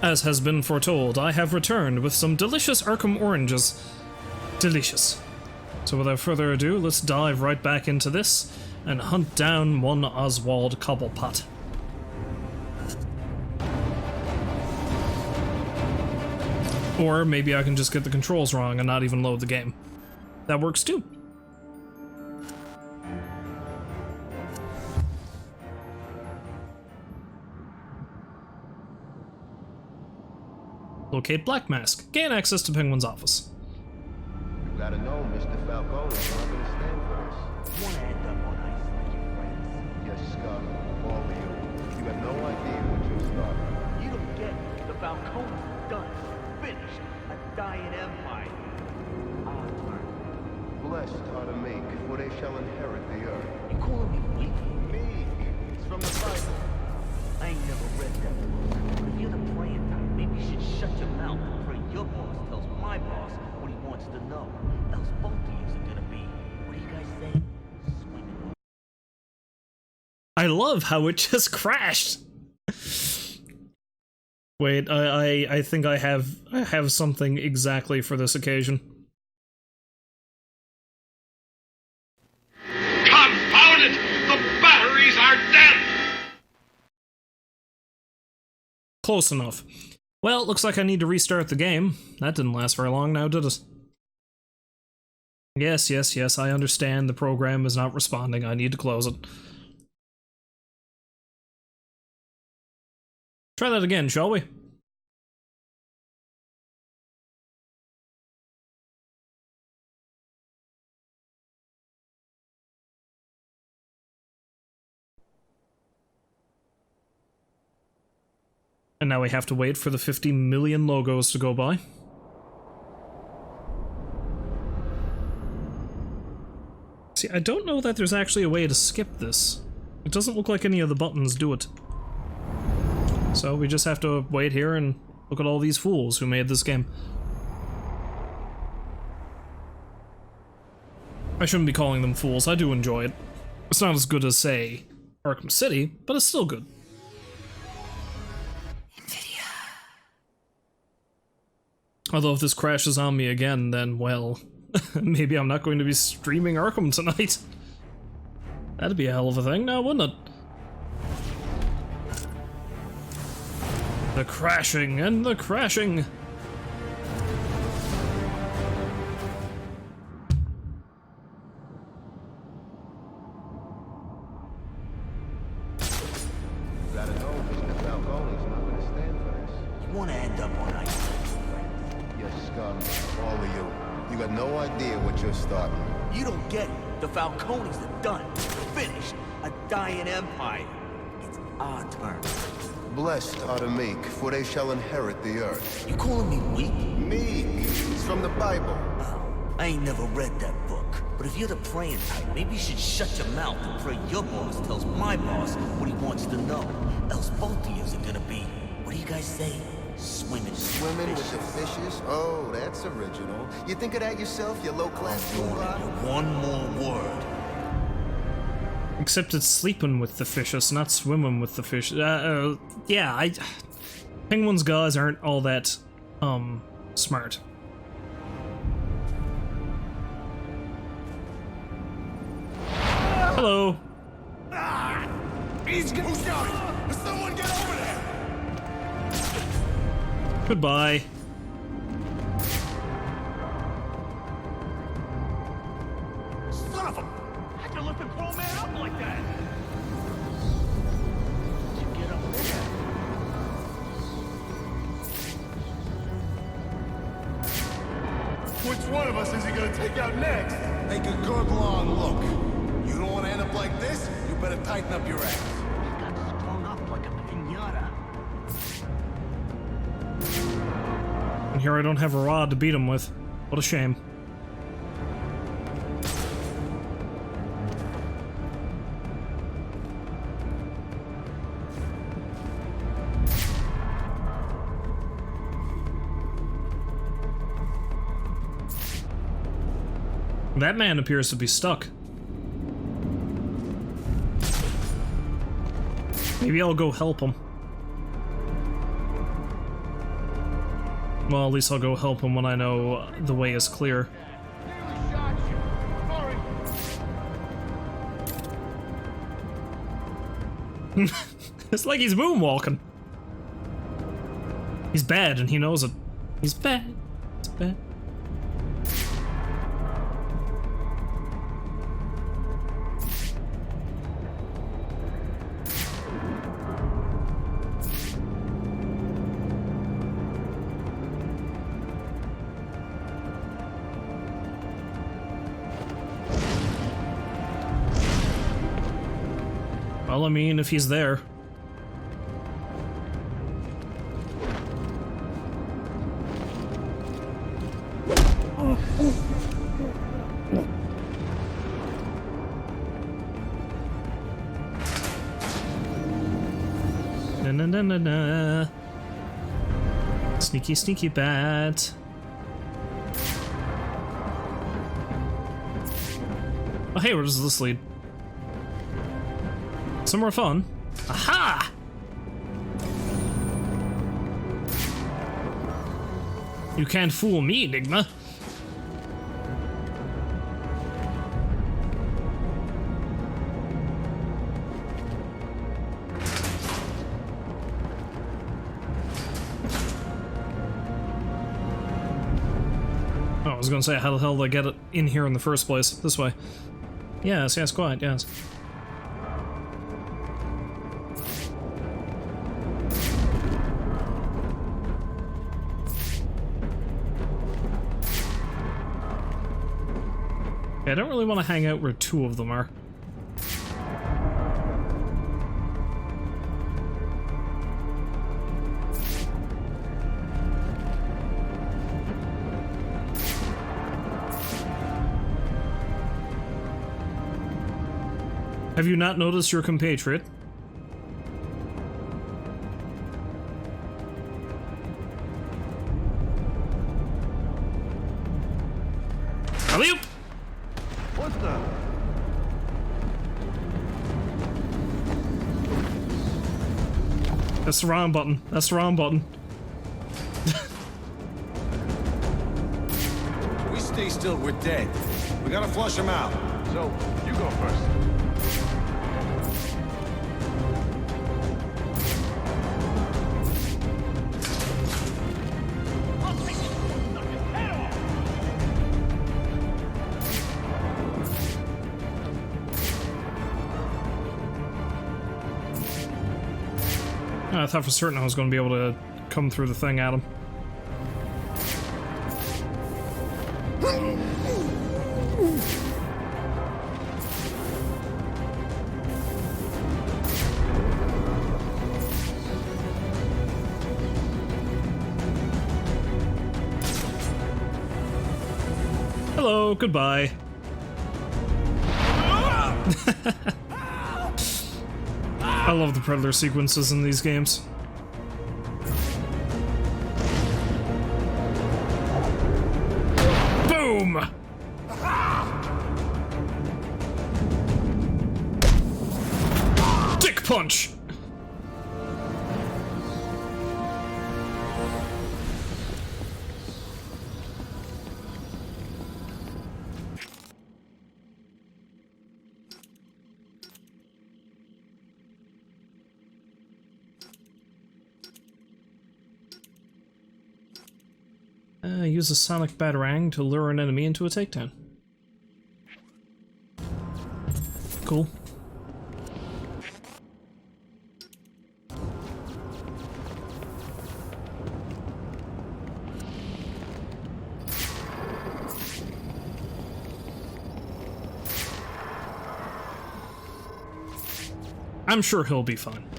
As has been foretold, I have returned with some delicious Arkham Oranges. Delicious. So without further ado, let's dive right back into this and hunt down one Oswald Cobblepot. Or maybe I can just get the controls wrong and not even load the game. That works too. Locate Black Mask. Gain access to Penguin's office. You gotta know, Mr. Falcone is not gonna stand for this. You wanna end up on ice like your friends? Yes, Scott, all of you. You have no idea what you're starting. You don't get it. The Falcone's done. Finished. A dying empire. Our turn. Blessed are the meek, for they shall inherit the earth. You calling me weak? Meek. It's from the Bible. I ain't never read that book. But if you're the playing type, maybe you should shut your mouth and pray your boss tells my boss what he wants to know. Else both of you are gonna be, what do you guys say? Swimming. I love how it just crashed. Wait, I think I have something exactly for this occasion. Confound it! The batteries are dead! Close enough. Well, it looks like I need to restart the game. That didn't last very long now, did it? Yes, I understand the program is not responding. I need to close it. Try that again, shall we? And now we have to wait for the 50 million logos to go by. See, I don't know that there's actually a way to skip this. It doesn't look like any of the buttons do it. So we just have to wait here and look at all these fools who made this game. I shouldn't be calling them fools, I do enjoy it. It's not as good as, say, Arkham City, but it's still good. Although if this crashes on me again, then, well, maybe I'm not going to be streaming Arkham tonight. That'd be a hell of a thing now, wouldn't it? The crashing and the crashing! You gotta know, Mr. Falcone is not gonna stand for this. You wanna end up on ice like your friends? Yes, Scott, all of you. You got no idea what you're starting. You don't get it. The Falcones are done. Finished. A dying empire. It's our turn. Blessed are the meek, for they shall inherit the earth. You calling me weak? Meek. It's from the Bible. Oh, I ain't never read that book. But if you're the praying type, maybe you should shut your mouth and pray your boss tells my boss what he wants to know. Else both of you are gonna be, what do you guys say? Swimming. Swimming with the fishes? Oh, that's original. You think of that yourself, you low-class fool? One more word. Except it's sleeping with the fishes, not swimming with the fish. Yeah, Penguin's guys aren't all that, smart. Hello. He's gonna shout! Someone get over there! Goodbye. Son of a... How'd you lift a grown man up like that? How'd you get up there? Which one of us is he gonna take out next? Take a good long look. You don't want to end up like this? You better tighten up your act. You got strung up like a piñata. And here I don't have a rod to beat him with. What a shame. That man appears to be stuck. Maybe I'll go help him. Well, at least I'll go help him when I know the way is clear. It's like he's moonwalking. He's bad and he knows it. He's bad. He's bad. Well, I mean, if he's there. Na na na na na. Sneaky, sneaky bat. Oh, hey, where does this lead? Somewhere fun. Aha! You can't fool me, Enigma. Oh, I was gonna say, how the hell did I get it in here in the first place? This way. Yes, yes, quite, yes. I don't really want to hang out where two of them are. Have you not noticed your compatriot? Alley-oop! What the? That's the wrong button. That's the wrong button. We stay still, we're dead. We gotta flush him out. So, you go first. I thought for certain I was going to be able to come through the thing at him. Hello, goodbye. I love the Predator sequences in these games. Boom! Dick punch! Use a sonic batarang to lure an enemy into a takedown. Cool. I'm sure he'll be fine.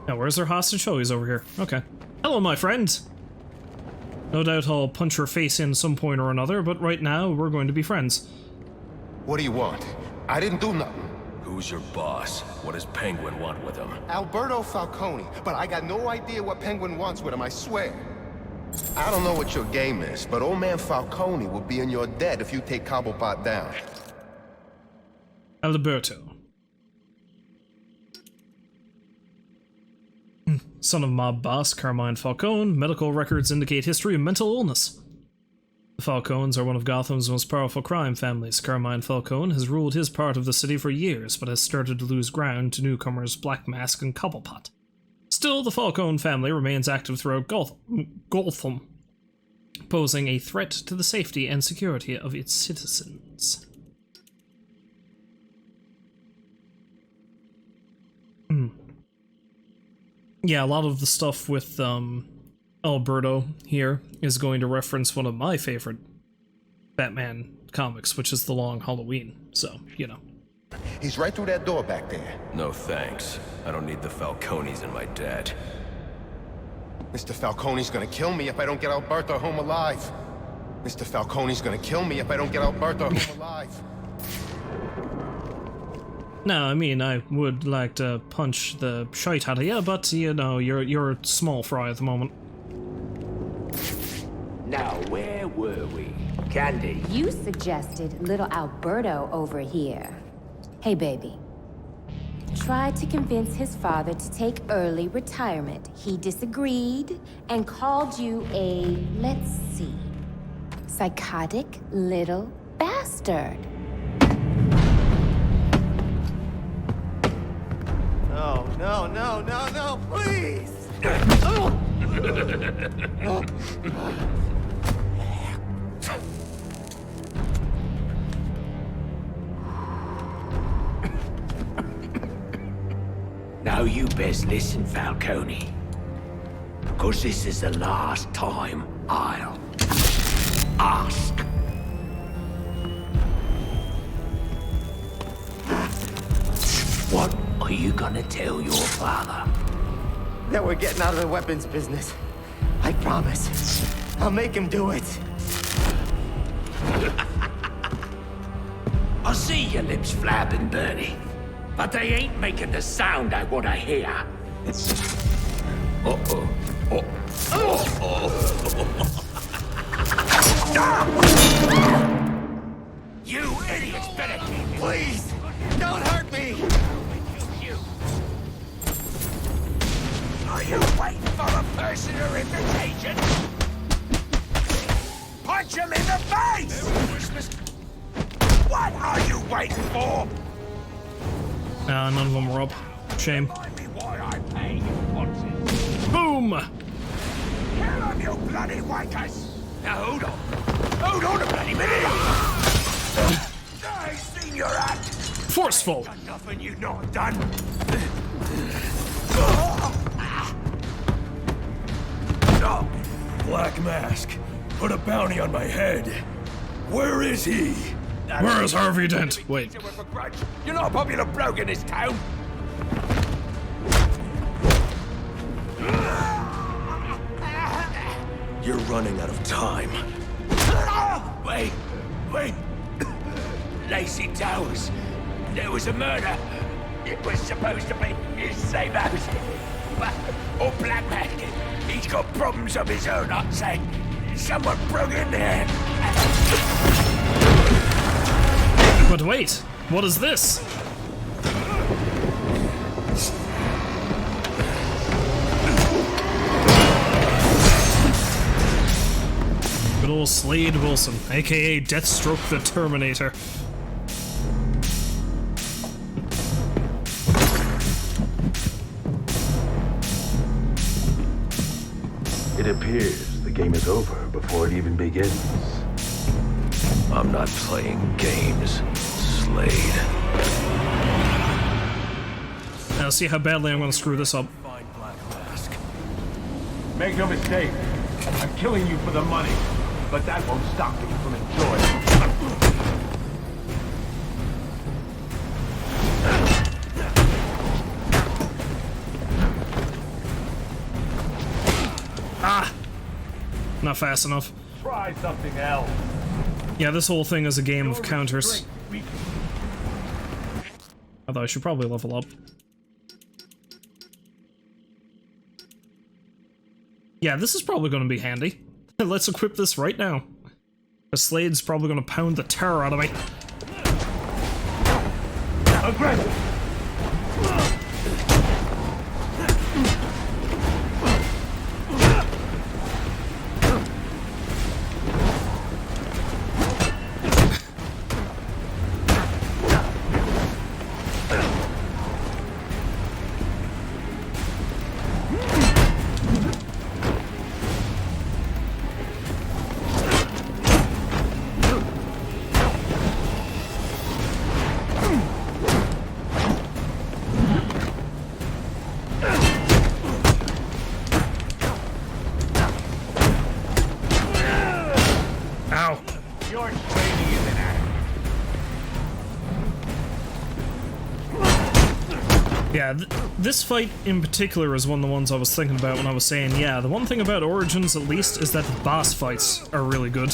Now, where's their hostage? Oh, he's over here. Okay. Hello, my friend! No doubt I'll punch your face in some point or another, but right now, we're going to be friends. What do you want? I didn't do nothing. Who's your boss? What does Penguin want with him? Alberto Falcone, but I got no idea what Penguin wants with him, I swear. I don't know what your game is, but old man Falcone will be in your debt if you take Cobblepot down. Alberto. Son of mob boss Carmine Falcone, medical records indicate history of mental illness. The Falcones are one of Gotham's most powerful crime families. Carmine Falcone has ruled his part of the city for years, but has started to lose ground to newcomers Black Mask and Cobblepot. Still, the Falcone family remains active throughout Gotham, posing a threat to the safety and security of its citizens. Yeah, a lot of the stuff with Alberto here is going to reference one of my favorite Batman comics, which is The Long Halloween. So, you know. He's right through that door back there. No thanks. I don't need the Falcones in my debt. Mr. Falcone's gonna kill me if I don't get Alberto home alive. Mr. Falcone's gonna kill me if I don't get Alberto home alive. No, I mean, I would like to punch the shite out of you, but, you know, you're small fry at the moment. Now, where were we? Candy. You suggested little Alberto over here. Hey, baby. Tried to convince his father to take early retirement. He disagreed and called you a, let's see, psychotic little bastard. No, please! Now you best listen, Falcone. 'Cause this is the last time I'll ask. What are you gonna tell your father? That we're getting out of the weapons business. I promise. I'll make him do it. I see your lips flapping, Bernie. But they ain't making the sound I want to hear. Uh-oh. You idiots better keep it. Please, don't hurt me! Are you waiting for a personal invitation? Punch him in the face! What are you waiting for? None of them were up. Shame. Remind me why I pay you once. Boom! Kill him, you bloody wakers! Now hold on. Hold on a bloody minute! I seen your act! Forceful! Done nothing you not done! No! Black Mask, put a bounty on my head. Where is he? Where's Harvey Dent? Wait. You're not a popular bloke in this town! You're running out of time. Wait! Lacey Towers. There was a murder. It was supposed to be his safe house. Or Black Mask. He's got problems of his own, I'd say. Someone broke in there. But wait, what is this? Good old Slade Wilson, aka Deathstroke the Terminator. It appears the game is over before it even begins. I'm not playing games, Slade. Now see how badly I'm gonna screw this up. Find Black Mask. Make no mistake, I'm killing you for the money, but that won't stop me from enjoying it. Ah! Not fast enough. Try something else. Yeah, this whole thing is a game of counters. Although I should probably level up. Yeah, this is probably going to be handy. Let's equip this right now. The Slade's probably going to pound the terror out of me. Aggressive! Ow. Your training is inadequate. Yeah, this fight in particular is one of the ones I was thinking about when I was saying, yeah, the one thing about Origins at least is that the boss fights are really good.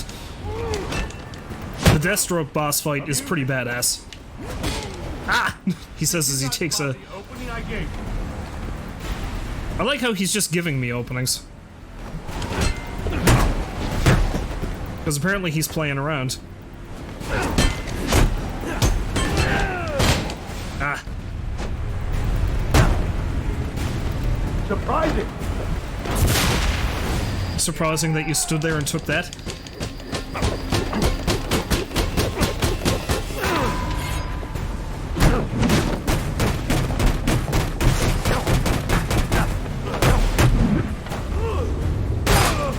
The Deathstroke boss fight is pretty badass. Ah! He says as he takes a... The opening I gave you. I like how he's just giving me openings. Because apparently he's playing around. Ah. Surprising! Surprising that you stood there and took that.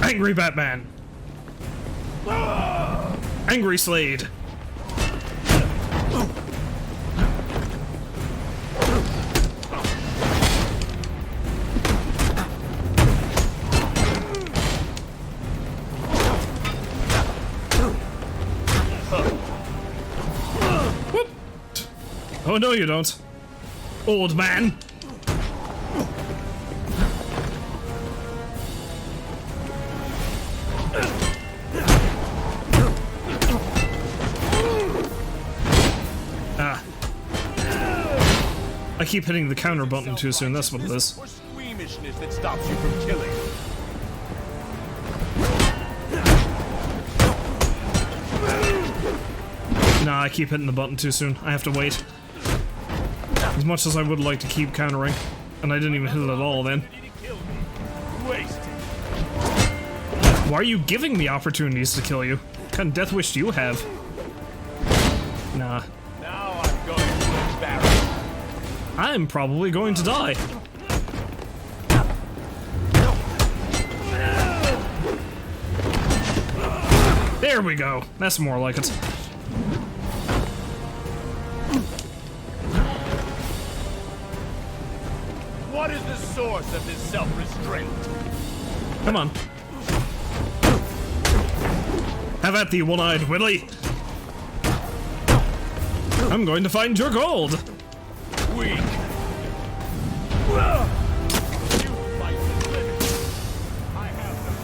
Angry Batman. Angry Slade. Whoop. Oh no you don't, old man. I keep hitting the counter button too soon, that's what it is. Or squeamishness that stops you from killing. Nah, I keep hitting the button too soon. I have to wait. As much as I would like to keep countering. And I didn't even hit it at all then. Wasted. Why are you giving me opportunities to kill you? What kind of death wish do you have? Nah. Now I'm going to embarrass. I'm probably going to die. There we go. That's more like it. What is the source of this self-restraint? Come on. Have at thee, one-eyed Willy. I'm going to find your gold. Weak. You fight the limit. I have no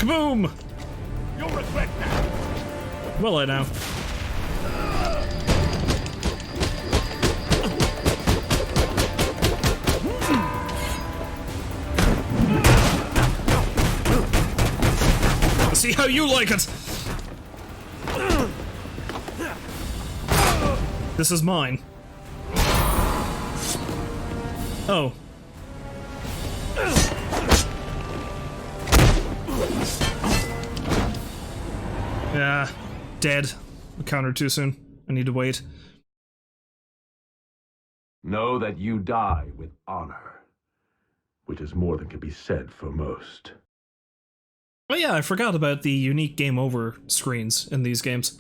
Kaboom! You'll regret that. Will I now? See how you like it! This is mine. Oh. Yeah, dead. I countered too soon. I need to wait. Know that you die with honor, which is more than can be said for most. Oh yeah, I forgot about the unique game over screens in these games.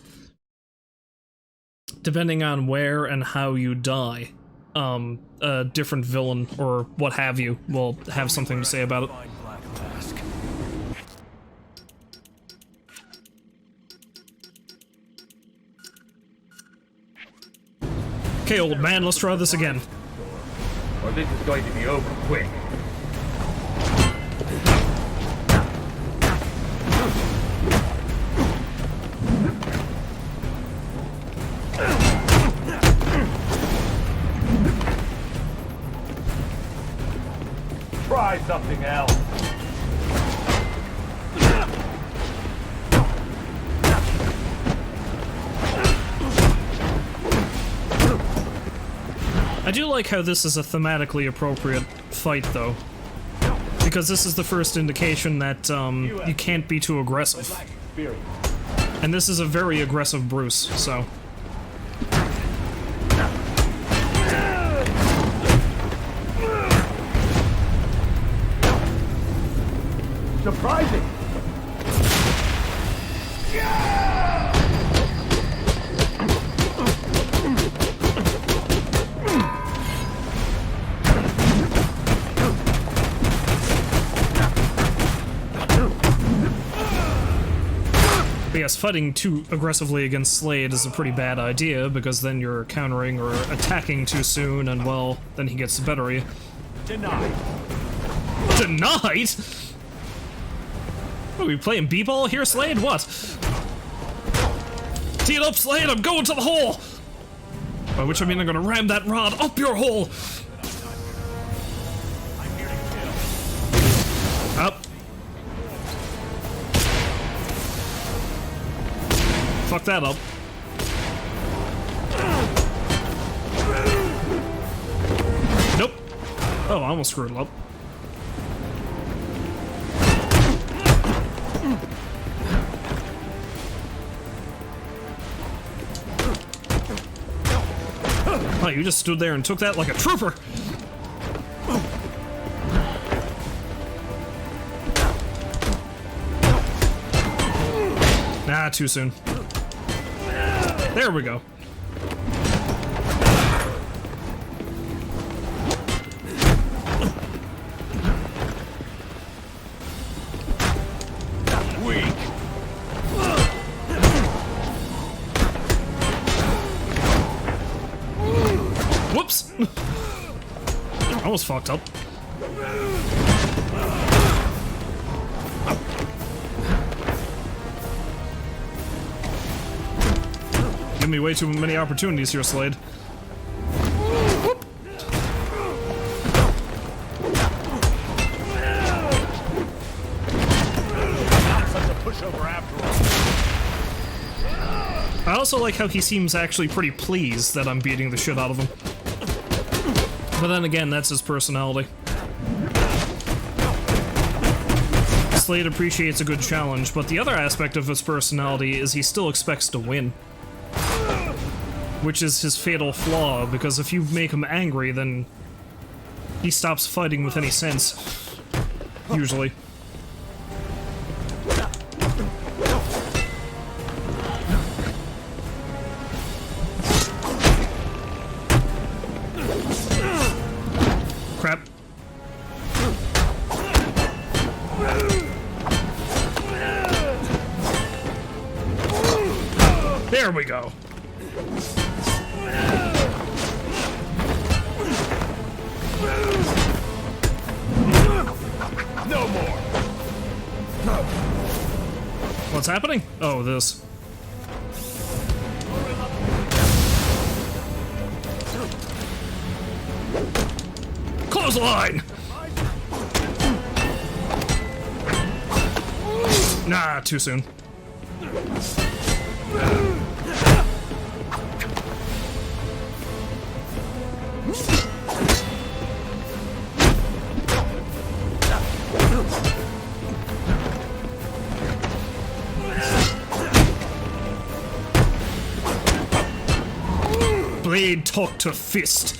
Depending on where and how you die, a different villain or what have you will have something to say about it. Okay, old man, let's try this again. Or this is going to be over quick. Try something else. I do like how this is a thematically appropriate fight, though. Because this is the first indication that, you can't be too aggressive. And this is a very aggressive Bruce, so... Surprising! But yes, fighting too aggressively against Slade is a pretty bad idea, because then you're countering or attacking too soon, and well, then he gets the better of you. Denied. Denied? What, are we playing b-ball here, Slade? What? Tee it up, Slade! I'm going to the hole! By which I mean I'm gonna ram that rod up your hole! Up. Fuck that up. Nope. Oh, I almost screwed it up. Oh, you just stood there and took that like a trooper! Nah, too soon. There we go. Weak. Whoops! Almost fucked up. Give me way too many opportunities here, Slade. Whoop. Not such a pushover after all. I also like how he seems actually pretty pleased that I'm beating the shit out of him. But then again, that's his personality. Slade appreciates a good challenge, but the other aspect of his personality is he still expects to win. Which is his fatal flaw, because if you make him angry, then he stops fighting with any sense. Usually. Crap. There we go. No more. What's happening? Oh, this. Clothesline! Nah, too soon. Blade talk to fist.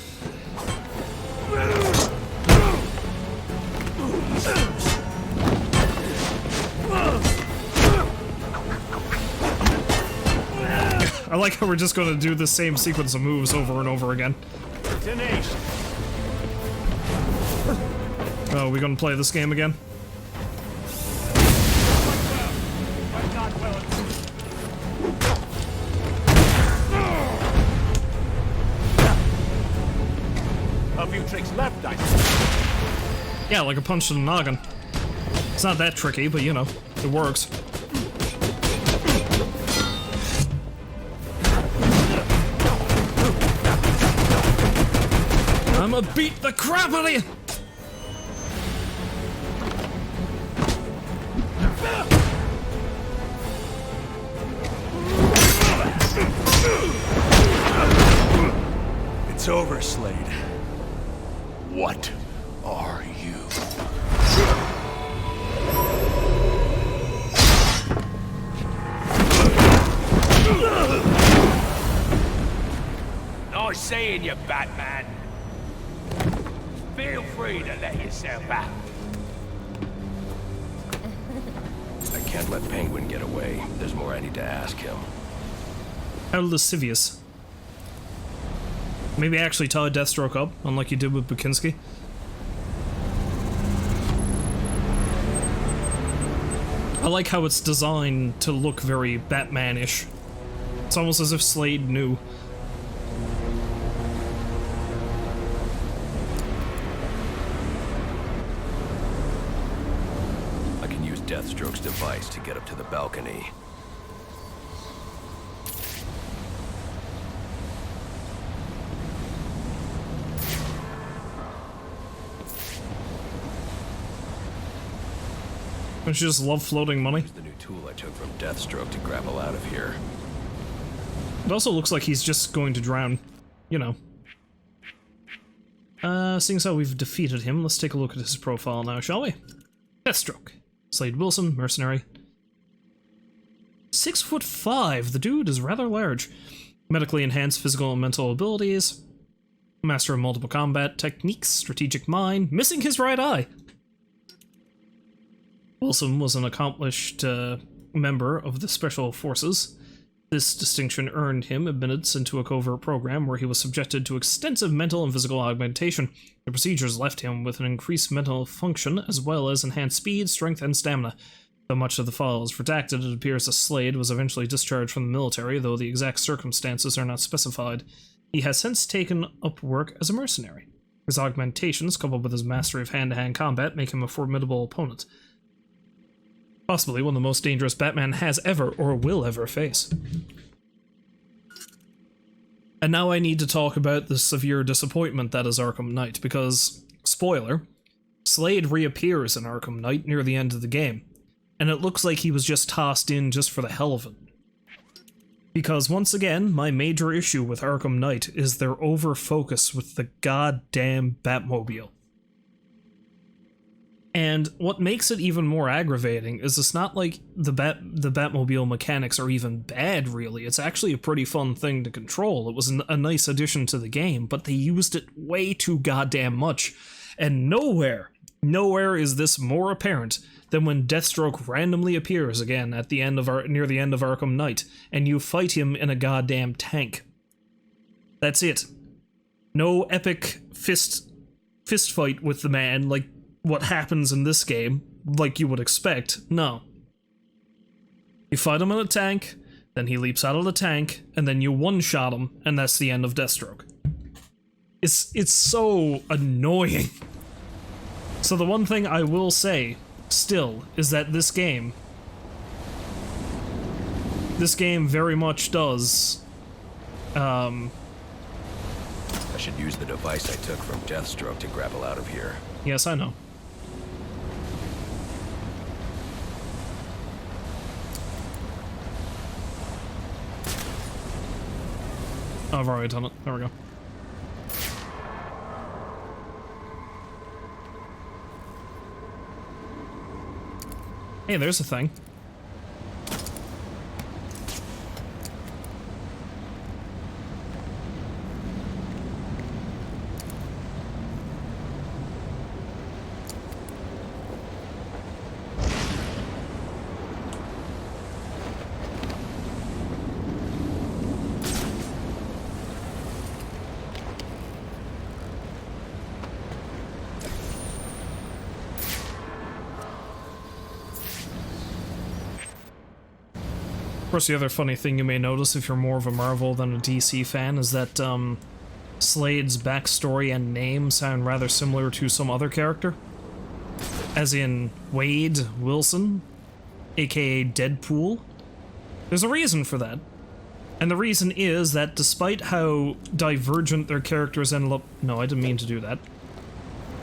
I like how we're just gonna do the same sequence of moves over and over again. Tenacious. Oh, we gonna play this game again? A few tricks left, I think. Yeah, like a punch to the noggin. It's not that tricky, but you know, it works. I'ma beat the crap out of you! It's over, Slade. What are you? Nice seeing you, Batman. Feel free to let yourself out. I can't let Penguin get away. There's more I need to ask him. How lascivious. Maybe actually tie Deathstroke up, unlike you did with Bukinski. I like how it's designed to look very Batman-ish. It's almost as if Slade knew. I can use Deathstroke's device to get up to the balcony. Don't you just love floating money? Here's the new tool I took from Deathstroke to grapple out of here. It also looks like he's just going to drown. You know. Seeing as how we've defeated him, let's take a look at his profile now, shall we? Deathstroke. Slade Wilson, mercenary. 6'5". The dude is rather large. Medically enhanced physical and mental abilities. Master of multiple combat techniques, strategic mind, missing his right eye. Wilson was an accomplished member of the Special Forces. This distinction earned him admittance into a covert program where he was subjected to extensive mental and physical augmentation. The procedures left him with an increased mental function as well as enhanced speed, strength, and stamina. Though much of the file is redacted, it appears that Slade was eventually discharged from the military, though the exact circumstances are not specified. He has since taken up work as a mercenary. His augmentations, coupled with his mastery of hand-to-hand combat, make him a formidable opponent. Possibly one of the most dangerous Batman has ever or will ever face. And now I need to talk about the severe disappointment that is Arkham Knight, because, spoiler, Slade reappears in Arkham Knight near the end of the game, and it looks like he was just tossed in just for the hell of it. Because once again, my major issue with Arkham Knight is their over-focus with the goddamn Batmobile. And what makes it even more aggravating is it's not like the Batmobile mechanics are even bad, really. It's actually a pretty fun thing to control. It was a nice addition to the game, but they used it way too goddamn much. And nowhere is this more apparent than when Deathstroke randomly appears again at the end of near the end of Arkham Knight, and you fight him in a goddamn tank. That's it. No epic fist fight with the man like what happens in this game, like you would expect. No. You fight him in a tank, then he leaps out of the tank, and then you one-shot him, and that's the end of Deathstroke. It's so annoying. So the one thing I will say, still, is that this game very much does, I should use the device I took from Deathstroke to grapple out of here. Yes, I know. Oh, I've already done it. There we go. Hey, there's a thing. Of course, the other funny thing you may notice if you're more of a Marvel than a DC fan is that Slade's backstory and name sound rather similar to some other character. As in Wade Wilson, aka Deadpool. There's a reason for that. And the reason is that despite how divergent their characters ended up... No, I didn't mean to do that.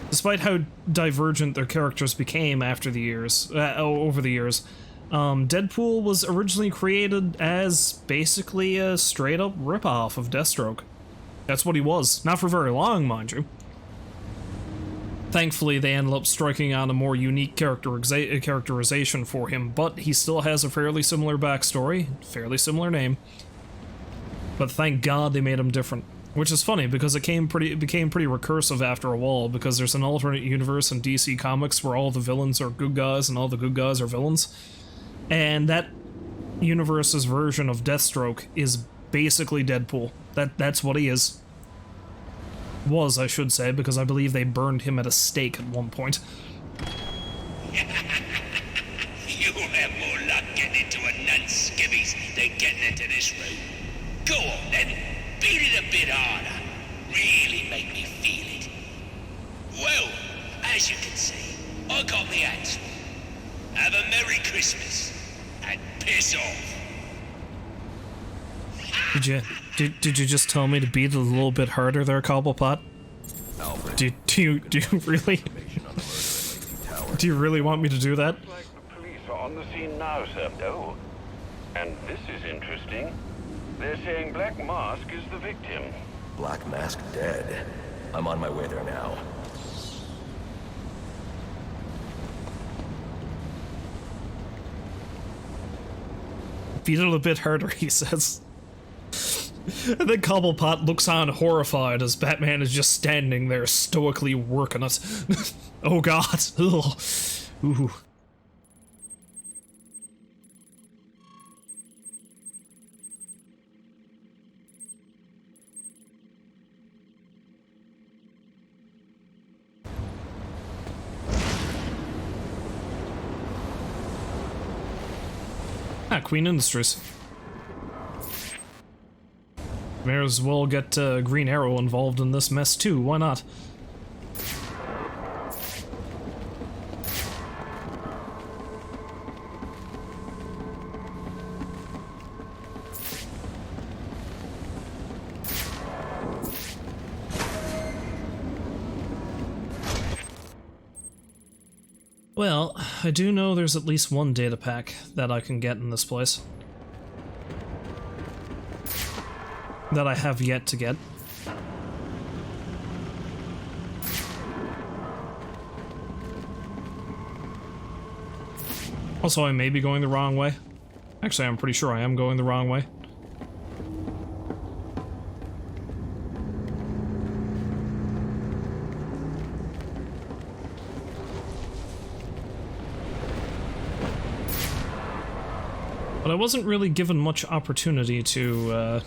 Despite how divergent their characters became after the years, over the years, Deadpool was originally created as basically a straight-up ripoff of Deathstroke. That's what he was. Not for very long, mind you. Thankfully, they ended up striking on a more unique characterization for him, but he still has a fairly similar backstory, fairly similar name. But thank God they made him different. Which is funny, because it became pretty recursive after a while, because there's an alternate universe in DC Comics where all the villains are good guys and all the good guys are villains. And that universe's version of Deathstroke is basically Deadpool. That's what he is. Was, I should say, because I believe they burned him at a stake at one point. You'll have more luck getting into a nun's skivvies than getting into this room. Go on then, beat it a bit harder. Really make me feel it. Well, as you can see, I got me answer. Have a Merry Christmas, and piss off. Did you just tell me to beat it a little bit harder there, Cobblepot? Do you really? Do you really want me to do that? Looks like the police are on the scene now, sir. Oh, and this is interesting. They're saying Black Mask is the victim. Black Mask dead. I'm on my way there now. Beat it a bit harder, he says. And then Cobblepot looks on horrified as Batman is just standing there stoically working it. Oh god. Ugh. Ooh. Ah, Queen Industries. May as well get Green Arrow involved in this mess too, why not? Well, I do know there's at least one data pack that I can get in this place. That I have yet to get. Also, I may be going the wrong way. Actually, I'm pretty sure I am going the wrong way. But I wasn't really given much opportunity to,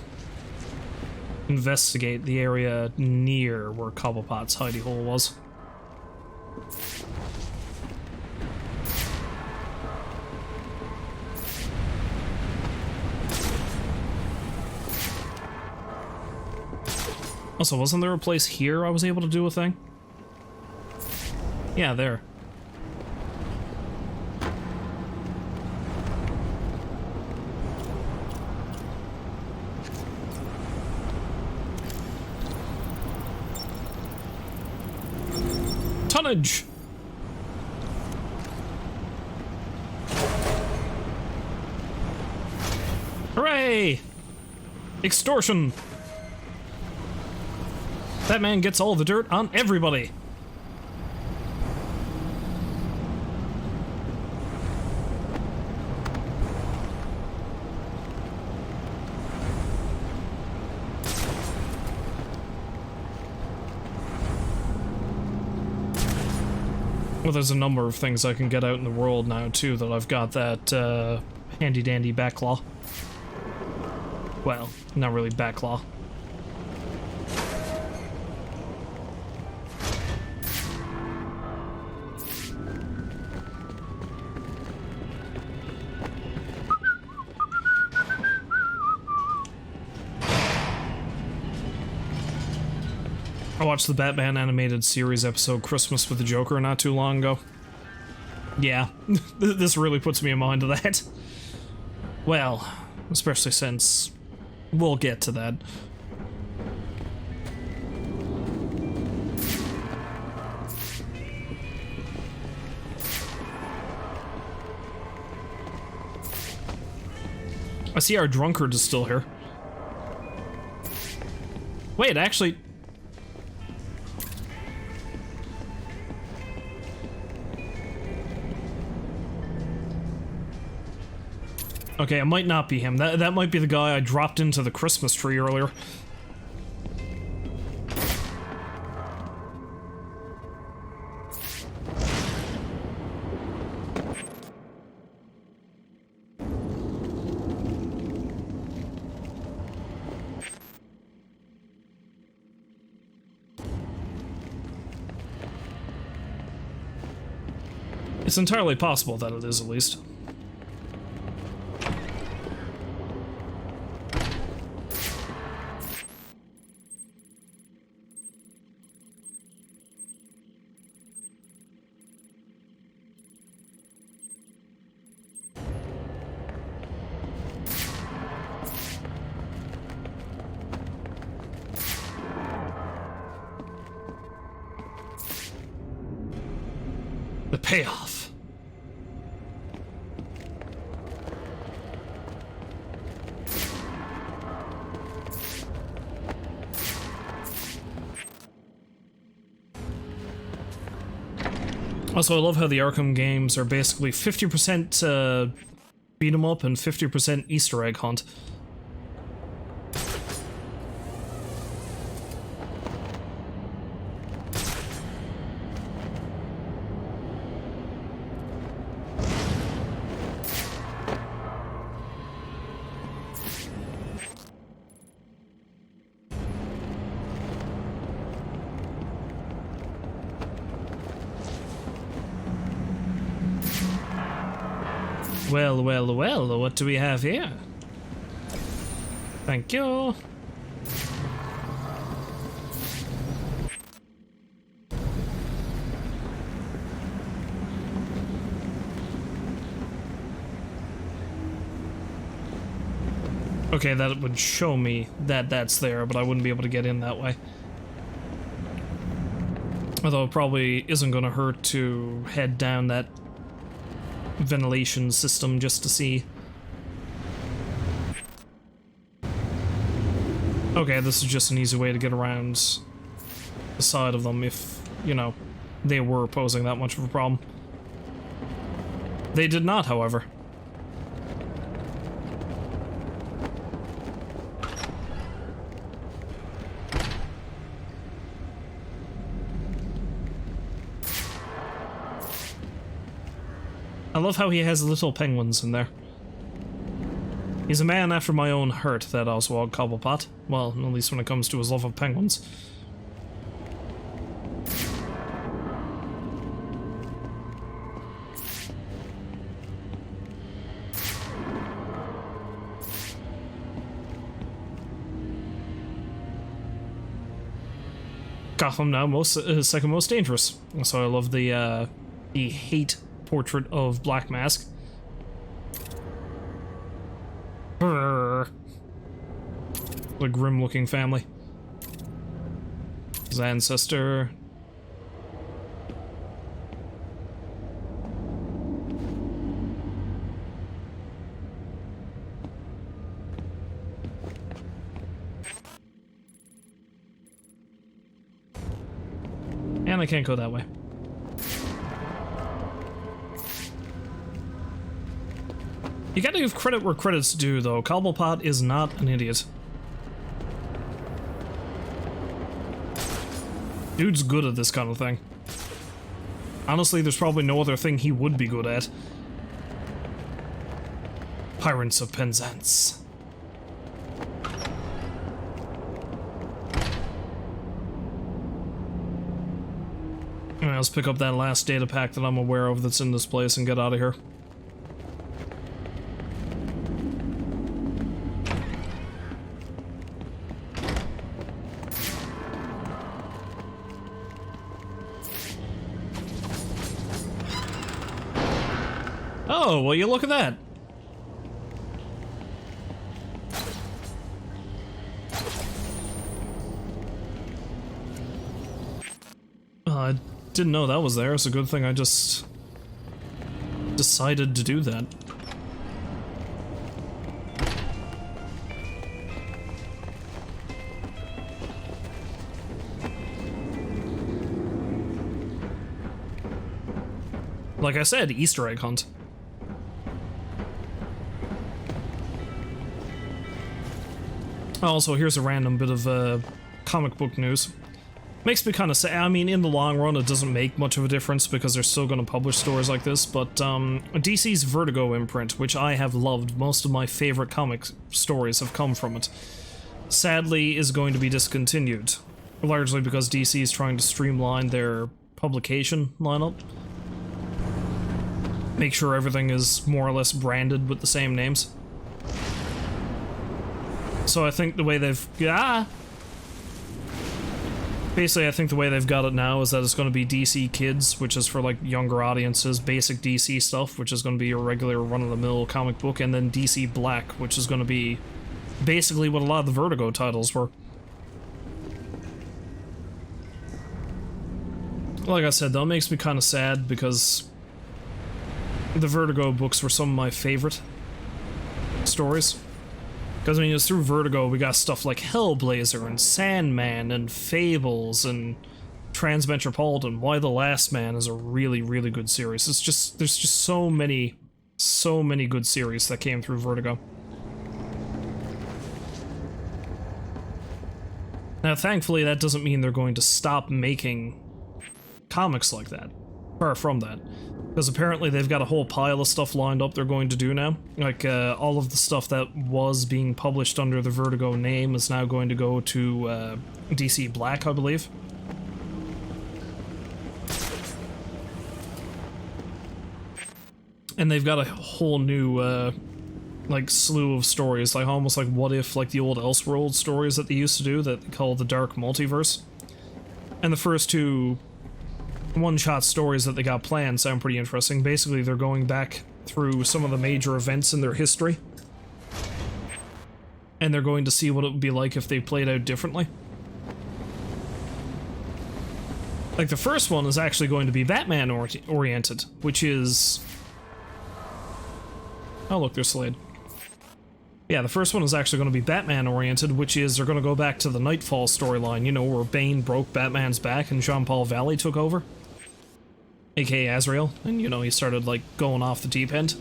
investigate the area near where Cobblepot's hidey hole was. Also, wasn't there a place here I was able to do a thing? Yeah, there. Tonnage! Hooray! Extortion! That man gets all the dirt on everybody! Well, there's a number of things I can get out in the world now, too, that I've got that, handy-dandy backclaw. Well, not really backclaw. I watched the Batman animated series episode Christmas with the Joker not too long ago. Yeah, this really puts me in mind of that. Well, especially since we'll get to that. I see our drunkard is still here. Wait, actually... Okay, it might not be him. That might be the guy I dropped into the Christmas tree earlier. It's entirely possible that it is, at least. The payoff. Also, I love how the Arkham games are basically 50% beat 'em up and 50% Easter egg hunt. Well, well, well, what do we have here? Thank you. Okay, that would show me that that's there, but I wouldn't be able to get in that way. Although it probably isn't going to hurt to head down that ventilation system just to see. Okay, this is just an easy way to get around the side of them if, you know, they were posing that much of a problem. They did not, however. I love how he has little penguins in there. He's a man after my own heart, that Oswald Cobblepot. Well, at least when it comes to his love of penguins. Gotham now second most dangerous. So I love the hate portrait of Black Mask. Brrr. The grim-looking family. His ancestor. And I can't go that way. You gotta give credit where credit's due, though. Cobblepot is not an idiot. Dude's good at this kind of thing. Honestly, there's probably no other thing he would be good at. Pirates of Penzance. Alright, let's pick up that last data pack that I'm aware of that's in this place and get out of here. Oh, well, you look at that. I didn't know that was there. It's a good thing I just decided to do that. Like I said, Easter egg hunt. Also, here's a random bit of comic book news. Makes me kind of sad. I mean, in the long run, it doesn't make much of a difference because they're still going to publish stories like this, but DC's Vertigo imprint, which I have loved, most of my favorite comic stories have come from it, sadly is going to be discontinued. Largely because DC is trying to streamline their publication lineup. Make sure everything is more or less branded with the same names. So I think the way they've... Basically, I think the way they've got it now is that it's going to be DC Kids, which is for, like, younger audiences, basic DC stuff, which is going to be your regular run-of-the-mill comic book, and then DC Black, which is going to be basically what a lot of the Vertigo titles were. Like I said, though, it makes me kind of sad because the Vertigo books were some of my favorite stories. Because, I mean, it's through Vertigo we got stuff like Hellblazer and Sandman and Fables and Transmetropolitan. Why the Last Man is a really, really good series. It's just, there's just so many good series that came through Vertigo. Now, thankfully, that doesn't mean they're going to stop making comics like that. Far from that. Because apparently they've got a whole pile of stuff lined up they're going to do now. Like, all of the stuff that was being published under the Vertigo name is now going to go to DC Black, I believe. And they've got a whole new, like, slew of stories, like almost like What If, like the old Elseworld stories that they used to do that they call the Dark Multiverse. And the first two one-shot stories that they got planned sound pretty interesting. Basically, they're going back through some of the major events in their history. And they're going to see what it would be like if they played out differently. Like, the first one is actually going to be Batman-oriented, which is... Oh, look, there's Slade. Yeah, the first one is actually going to be Batman-oriented, which is they're going to go back to the Nightfall storyline, you know, where Bane broke Batman's back and Jean-Paul Valley took over. AKA Azrael, and, you know, he started, like, going off the deep end.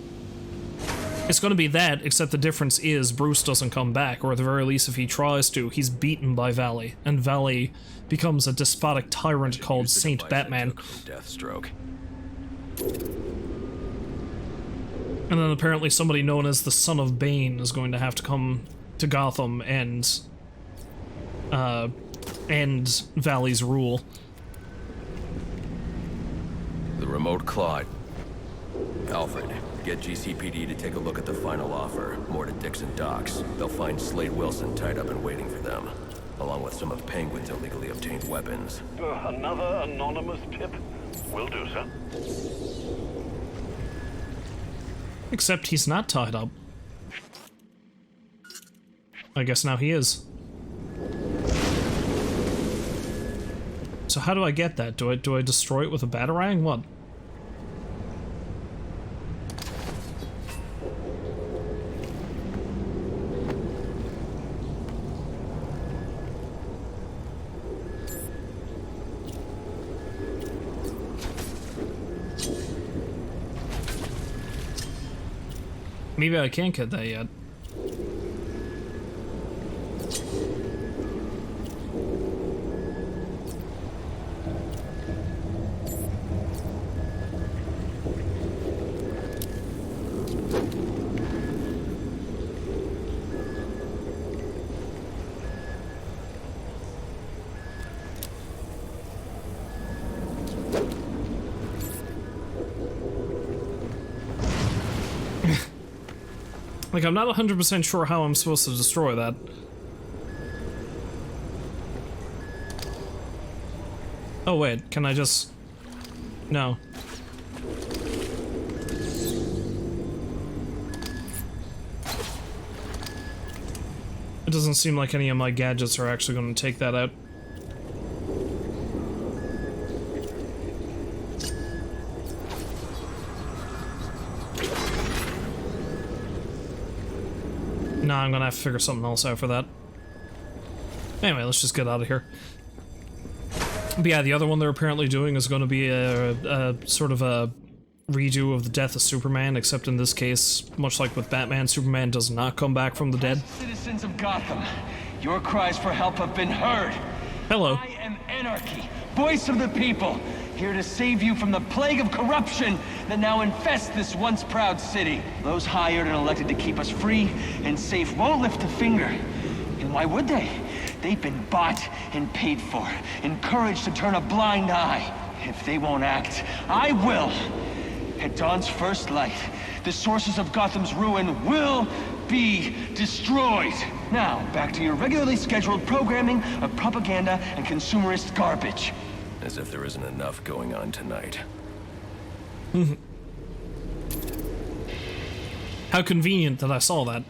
It's going to be that, except the difference is Bruce doesn't come back, or at the very least, if he tries to, he's beaten by Valley, and Valley becomes a despotic tyrant called Saint Batman. Deathstroke. And then apparently somebody known as the Son of Bane is going to have to come to Gotham and end Valley's rule. The remote Clyde. Alfred, get GCPD to take a look at the final offer. More to Dixon Docks. They'll find Slade Wilson tied up and waiting for them, along with some of Penguin's illegally obtained weapons. Another anonymous tip? Will do, sir. Except he's not tied up. I guess now he is. So how do I get that? Do I destroy it with a batarang? What? Maybe I can't get that yet. Like, I'm not 100% sure how I'm supposed to destroy that. Oh wait, can I just... No. It doesn't seem like any of my gadgets are actually going to take that out. Nah, I'm gonna have to figure something else out for that. Anyway, let's just get out of here. But yeah, the other one they're apparently doing is going to be a sort of a redo of the death of Superman, except in this case, much like with Batman, Superman does not come back from the dead. Citizens of Gotham, your cries for help have been heard. Hello. I am Anarchy, voice of the people, here to save you from the plague of corruption that now infests this once proud city. Those hired and elected to keep us free and safe won't lift a finger. And why would they? They've been bought and paid for, encouraged to turn a blind eye. If they won't act, I will. At dawn's first light, the sources of Gotham's ruin will be destroyed. Now, back to your regularly scheduled programming of propaganda and consumerist garbage. As if there isn't enough going on tonight. How convenient that I saw that.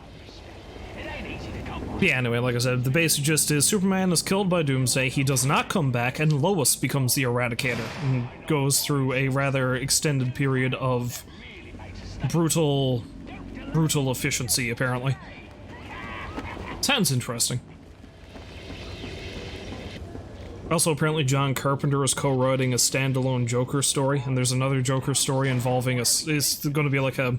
Yeah, anyway, like I said, the basic gist is Superman is killed by Doomsday, he does not come back, and Lois becomes the Eradicator, and goes through a rather extended period of brutal efficiency, apparently. Sounds interesting. Also, apparently John Carpenter is co-writing a standalone Joker story, and there's another Joker story involving it's going to be like a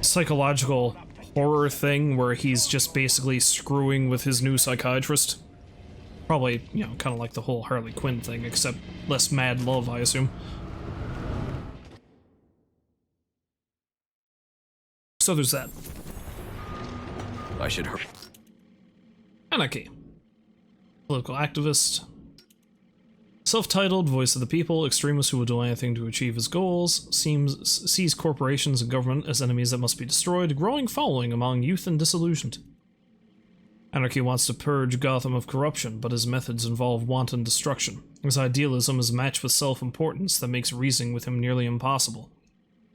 psychological horror thing where he's just basically screwing with his new psychiatrist. Probably, you know, kind of like the whole Harley Quinn thing, except less mad love, I assume. So there's that. I should hurry. Anarchy. Political activist. Self-titled, voice of the people, extremist who will do anything to achieve his goals, sees corporations and government as enemies that must be destroyed, growing following among youth and disillusioned. Anarchy wants to purge Gotham of corruption, but his methods involve wanton destruction. His idealism is matched with self-importance that makes reasoning with him nearly impossible.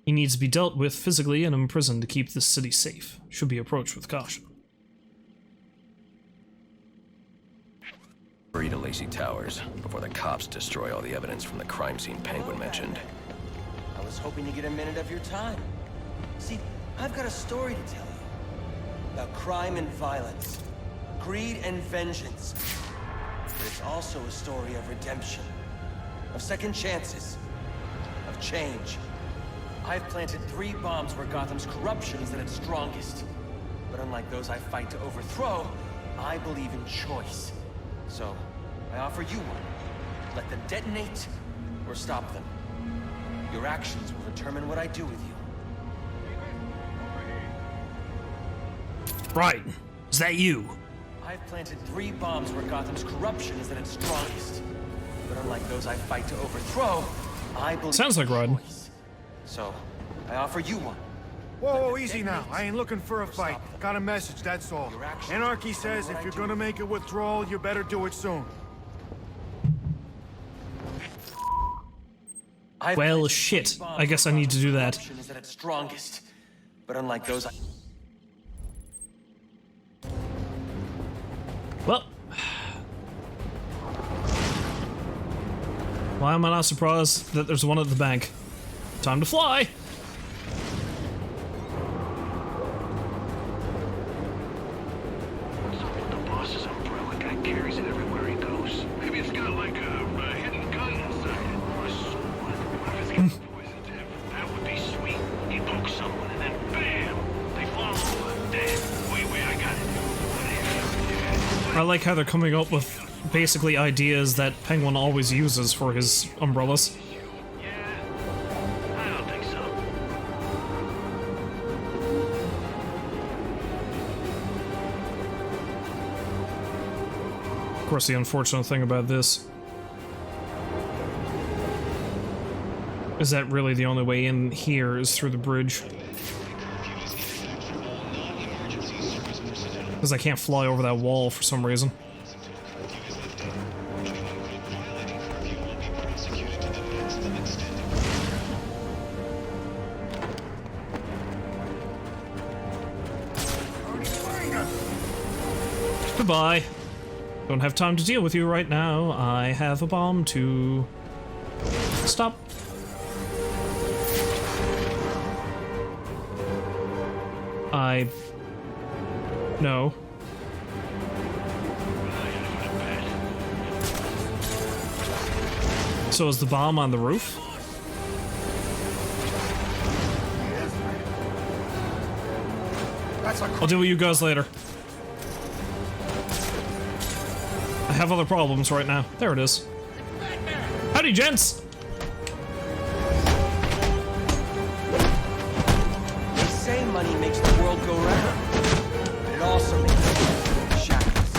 He needs to be dealt with physically and imprisoned to keep this city safe. Should be approached with caution. Hurry to Lacey Towers before the cops destroy all the evidence from the crime scene Penguin mentioned. I was hoping to get a minute of your time. See, I've got a story to tell you. About crime and violence. Greed and vengeance. But it's also a story of redemption. Of second chances. Of change. I've planted 3 bombs where Gotham's corruption is at its strongest. But unlike those I fight to overthrow, I believe in choice. So, I offer you one. Let them detonate, or stop them. Your actions will determine what I do with you. Right. Is that you? I've planted 3 bombs where Gotham's corruption is at its strongest. But unlike those I fight to overthrow, I believe Sounds like Rod. So, I offer you one. Whoa, easy now. I ain't looking for a fight. Got a message, that's all. Anarchy says if you're gonna make a withdrawal, you better do it soon. Well, shit. I guess I need to do that. Is at its strongest. But unlike those Well. Why am I not surprised that there's one at the bank? Time to fly! The boss's umbrella guy carries it everywhere he goes. Maybe it's got like a hidden gun inside it, or a sword. What if it's got poison tip? That would be sweet. He pokes someone and then bam! They fall over, dead. Wait, I got it. I like how they're coming up with basically ideas that Penguin always uses for his umbrellas. I don't think so. Of course, the unfortunate thing about this is that really the only way in here is through the bridge. Because I can't fly over that wall for some reason. Goodbye. Don't have time to deal with you right now. I have a bomb to stop. No. So is the bomb on the roof? I'll deal with you guys later. I have other problems right now. There it is. Howdy, gents! They say money makes the world go round, but it also makes you shackles.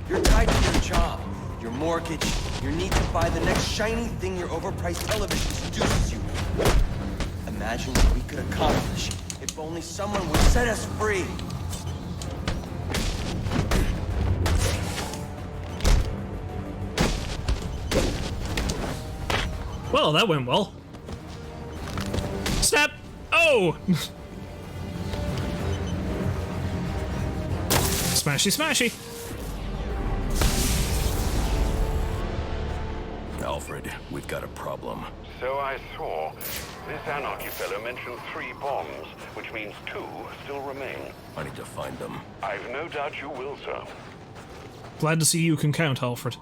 You're tied to your job, your mortgage, your need to buy the next shiny thing your overpriced television seduces you with. Imagine what we could accomplish if only someone would set us free. Well, that went well. Snap! Oh! Smashy, smashy! Alfred, we've got a problem. So I saw. This anarchy fellow mentioned 3 bombs, which means 2 still remain. I need to find them. I've no doubt you will, sir. Glad to see you can count, Alfred.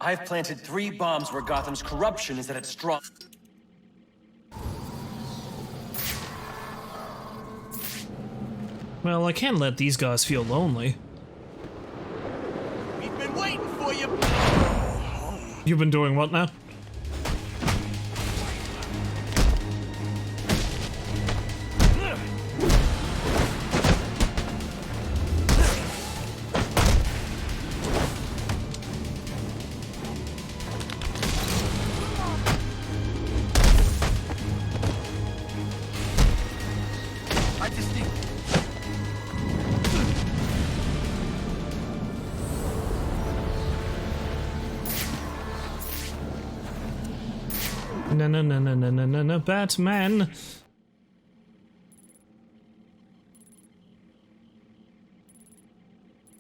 I've planted 3 bombs where Gotham's corruption is at its strong. Well, I can't let these guys feel lonely. We've been waiting for you. You've been doing what now? No, Batman.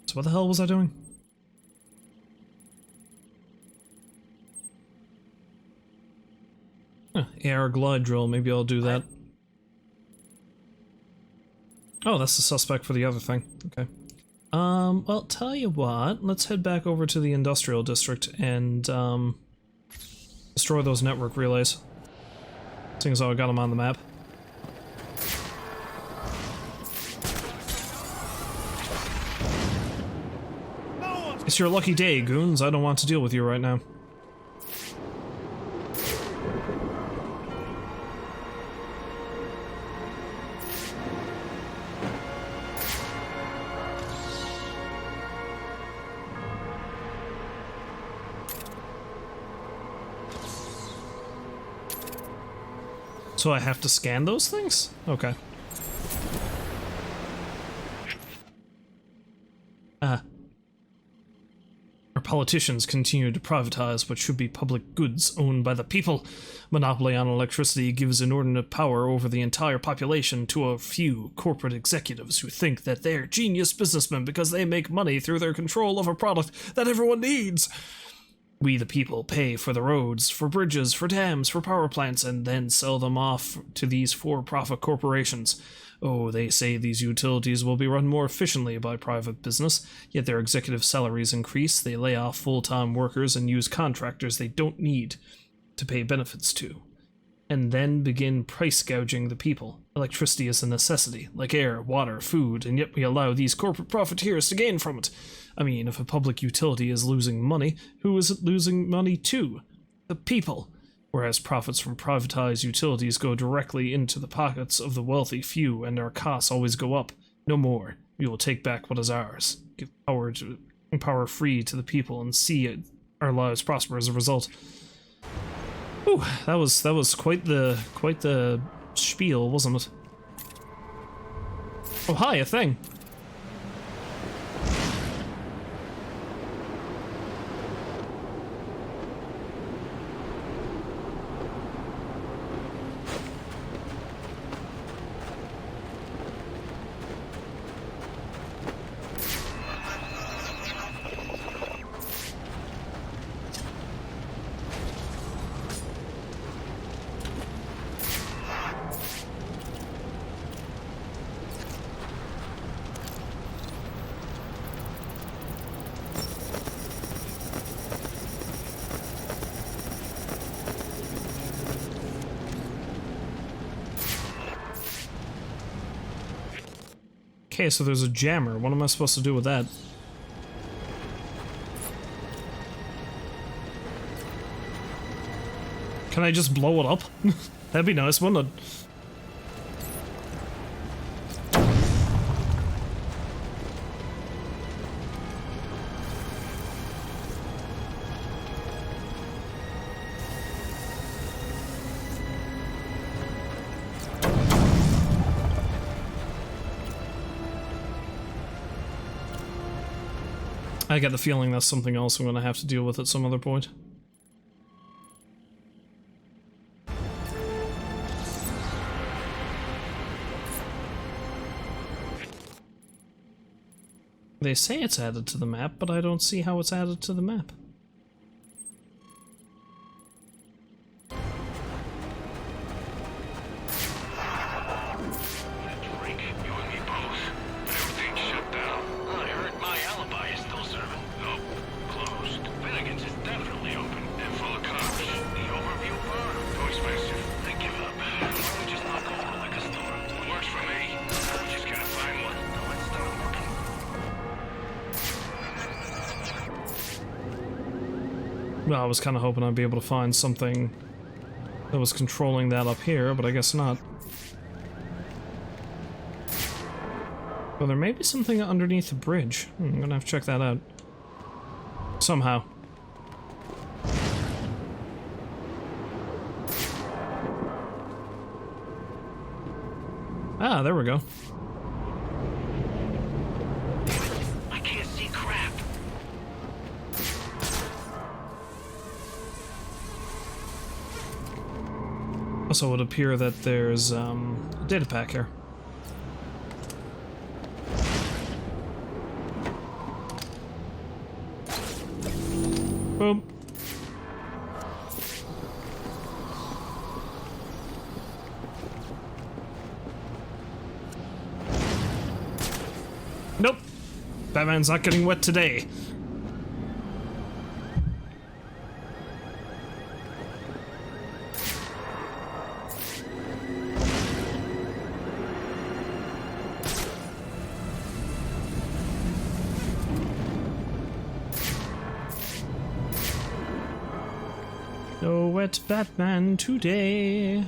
So what the hell was I doing? AR glide drill, maybe I'll do that. Oh, that's the suspect for the other thing. Okay. Well, tell you what, let's head back over to the industrial district and, destroy those network relays. Seeing as though I got them on the map. It's your lucky day, goons. I don't want to deal with you right now. So I have to scan those things? Okay. Our politicians continue to privatize what should be public goods owned by the people. Monopoly on electricity gives inordinate power over the entire population to a few corporate executives who think that they're genius businessmen because they make money through their control of a product that everyone needs. We, the people, pay for the roads, for bridges, for dams, for power plants, and then sell them off to these for-profit corporations. Oh, they say these utilities will be run more efficiently by private business, yet their executive salaries increase, they lay off full-time workers and use contractors they don't need to pay benefits to. And then begin price gouging the people. Electricity is a necessity, like air, water, food, and yet we allow these corporate profiteers to gain from it. I mean, if a public utility is losing money, who is it losing money to? The people. Whereas profits from privatized utilities go directly into the pockets of the wealthy few and our costs always go up. No more. We will take back what is ours. Give power free to the people and see our lives prosper as a result. Ooh, that was quite the spiel, wasn't it? Oh hi, a thing. Okay, so there's a jammer. What am I supposed to do with that? Can I just blow it up? That'd be nice, wouldn't it? I get the feeling that's something else I'm gonna have to deal with at some other point. They say it's added to the map, but I don't see how it's added to the map. Well, I was kind of hoping I'd be able to find something that was controlling that up here, but I guess not. Well, there may be something underneath the bridge. I'm gonna have to check that out. Somehow. Ah, there we go. I can't see crap. Also, it would appear that there's a data pack here. Boom. Nope. Batman's not getting wet today. No wet Batman today.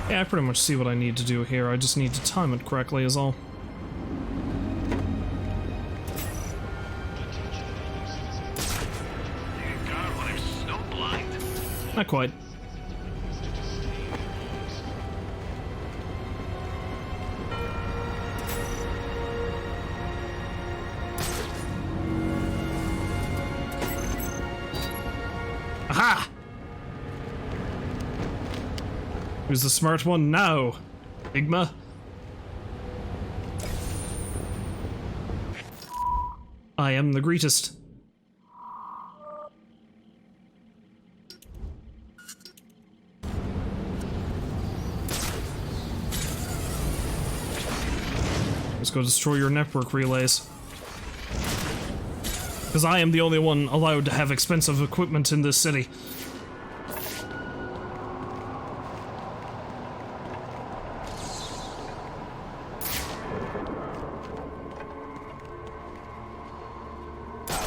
Yeah, I pretty much see what I need to do here. I just need to time it correctly is all. Not quite. Aha! Who's the smart one now? Igma? I am the greatest. Let's go destroy your network relays. Because I am the only one allowed to have expensive equipment in this city.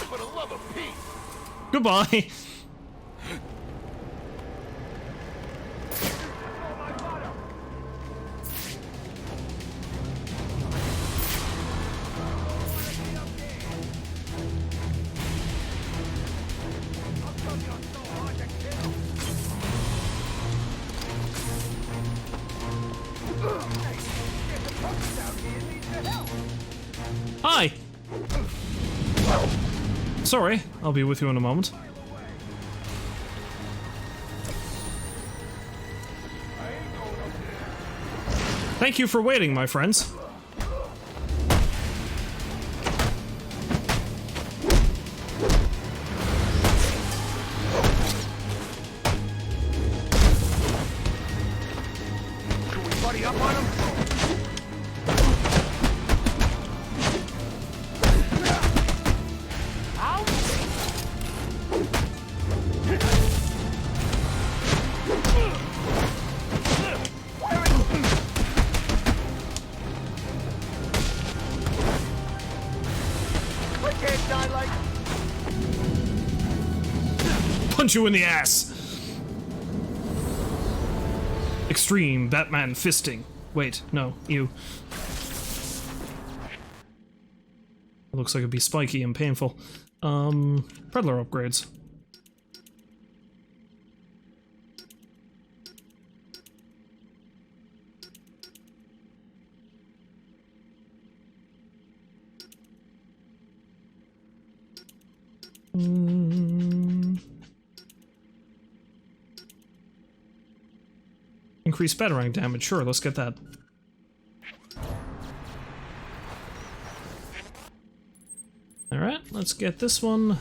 For the love of Pete! Goodbye! Hi! Sorry, I'll be with you in a moment. Thank you for waiting, my friends. Should we buddy up on him? punch you in the ass! Extreme Batman fisting. Wait, no, you. Looks like it'd be spiky and painful. Predator upgrades. Increased batarang damage, sure, let's get that. Alright, let's get this one.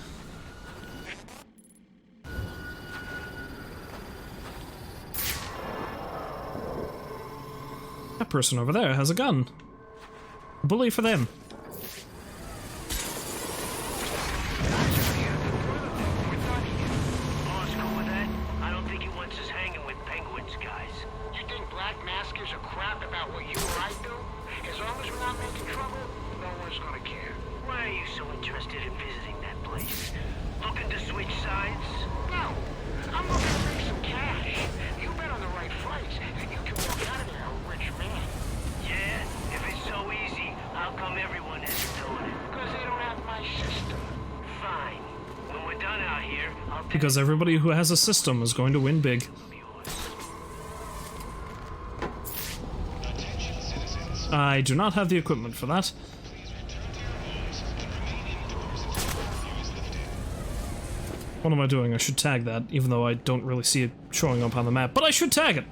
That person over there has a gun. Bully for them. Because everybody who has a system is going to win big. I do not have the equipment for that. What am I doing? I should tag that, even though I don't really see it showing up on the map, but I should tag it!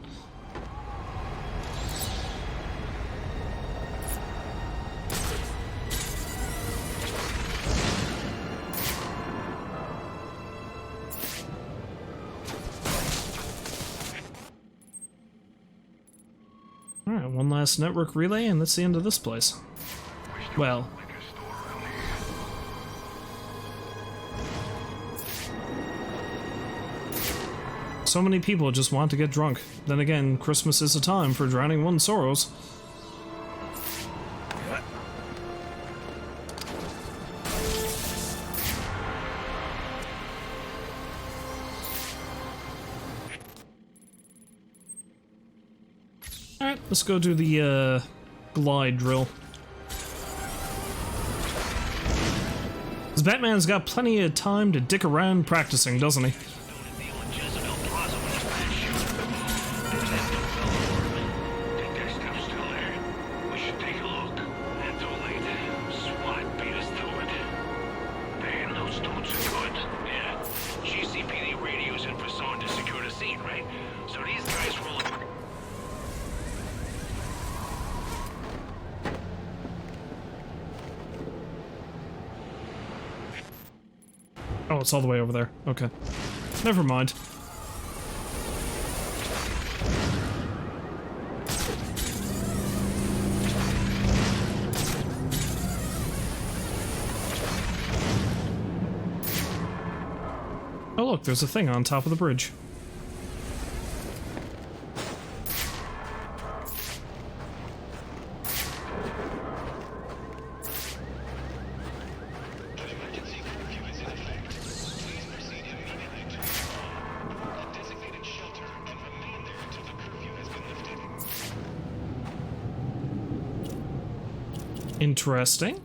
Alright, one last network relay, and that's the end of this place. Well. So many people just want to get drunk. Then again, Christmas is a time for drowning one's sorrows. Alright, let's go do the, glide drill. This Batman's got plenty of time to dick around practicing, doesn't he? Oh, it's all the way over there. Okay. Never mind. Oh look, there's a thing on top of the bridge. Interesting.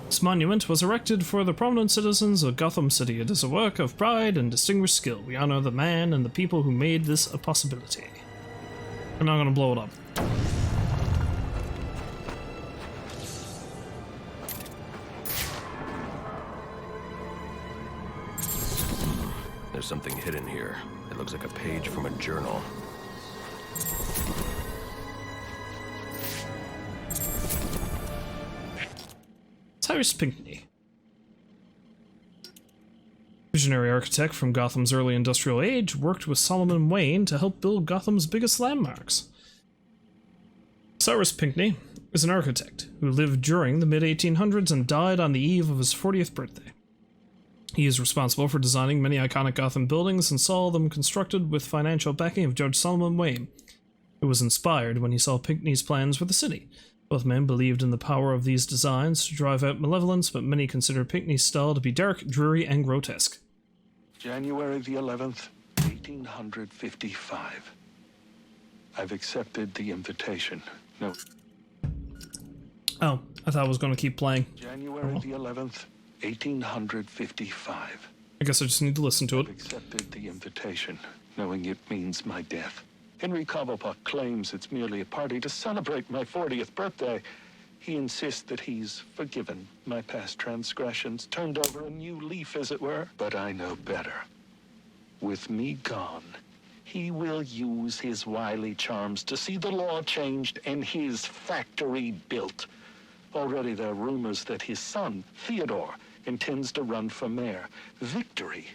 This monument was erected for the prominent citizens of Gotham City. It is a work of pride and distinguished skill. We honor the man and the people who made this a possibility. I'm not gonna blow it up. There's something hidden here. It looks like a page from a journal. Cyrus Pinckney. Visionary architect from Gotham's early industrial age, worked with Solomon Wayne to help build Gotham's biggest landmarks. Cyrus Pinckney is an architect who lived during the mid-1800s and died on the eve of his 40th birthday. He is responsible for designing many iconic Gotham buildings and saw them constructed with financial backing of Judge Solomon Wayne, who was inspired when he saw Pinckney's plans for the city. Both men believed in the power of these designs to drive out malevolence, but many consider Pinckney's style to be dark, dreary, and grotesque. January the 11th, 1855. I've accepted the invitation. No. Oh, I thought I was going to keep playing. January the 11th, 1855. I guess I just need to listen to it. I've accepted the invitation, knowing it means my death. Henry Cobblepot claims it's merely a party to celebrate my 40th birthday. He insists that he's forgiven my past transgressions, turned over a new leaf, as it were. But I know better. With me gone, he will use his wily charms to see the law changed and his factory built. Already there are rumors that his son, Theodore, intends to run for mayor. Victory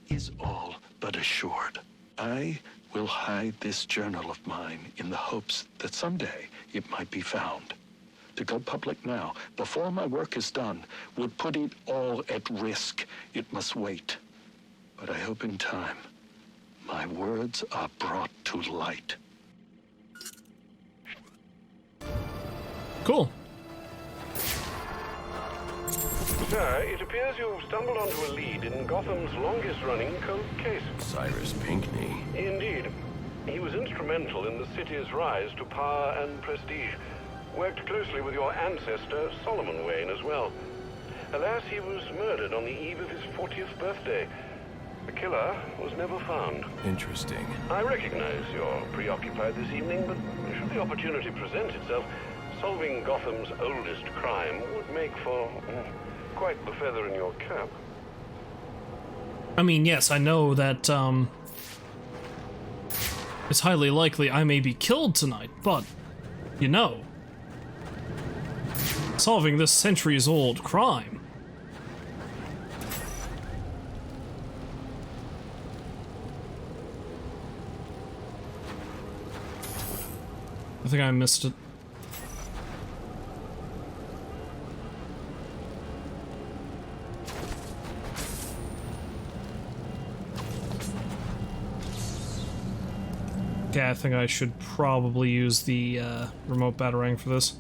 is all but assured. I will hide this journal of mine in the hopes that someday it might be found. To go public now, before my work is done, would put it all at risk. It must wait. But I hope in time, my words are brought to light. Cool. Sir, it appears you've stumbled onto a lead in Gotham's longest-running cold case. Cyrus Pinckney. Indeed. He was instrumental in the city's rise to power and prestige. Worked closely with your ancestor, Solomon Wayne, as well. Alas, he was murdered on the eve of his 40th birthday. The killer was never found. Interesting. I recognize you're preoccupied this evening, but should the opportunity present itself, solving Gotham's oldest crime would make for quite the feather in your cap. I mean, yes, I know that, it's highly likely I may be killed tonight, but, you know, solving this centuries-old crime. I think I missed it. Yeah, I think I should probably use the remote batarang for this.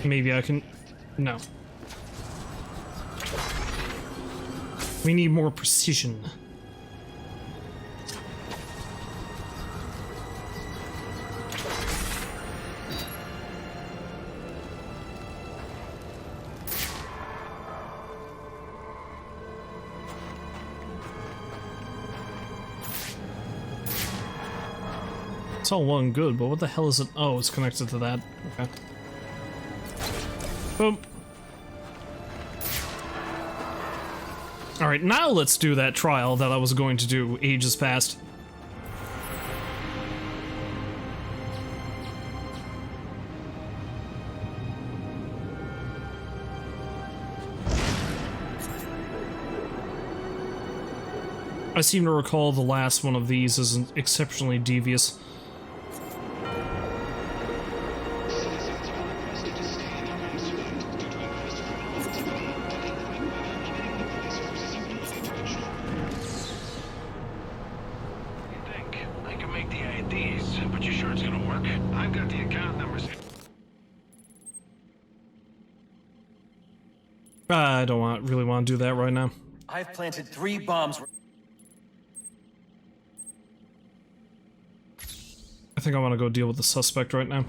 Maybe I can... No. We need more precision. It's all well and good, but what the hell is it? Oh, it's connected to that. Okay. Boom. Alright, now let's do that trial that I was going to do ages past. I seem to recall the last one of these is exceptionally devious. I don't really want to do that right now. I've planted 3 bombs. I think I want to go deal with the suspect right now.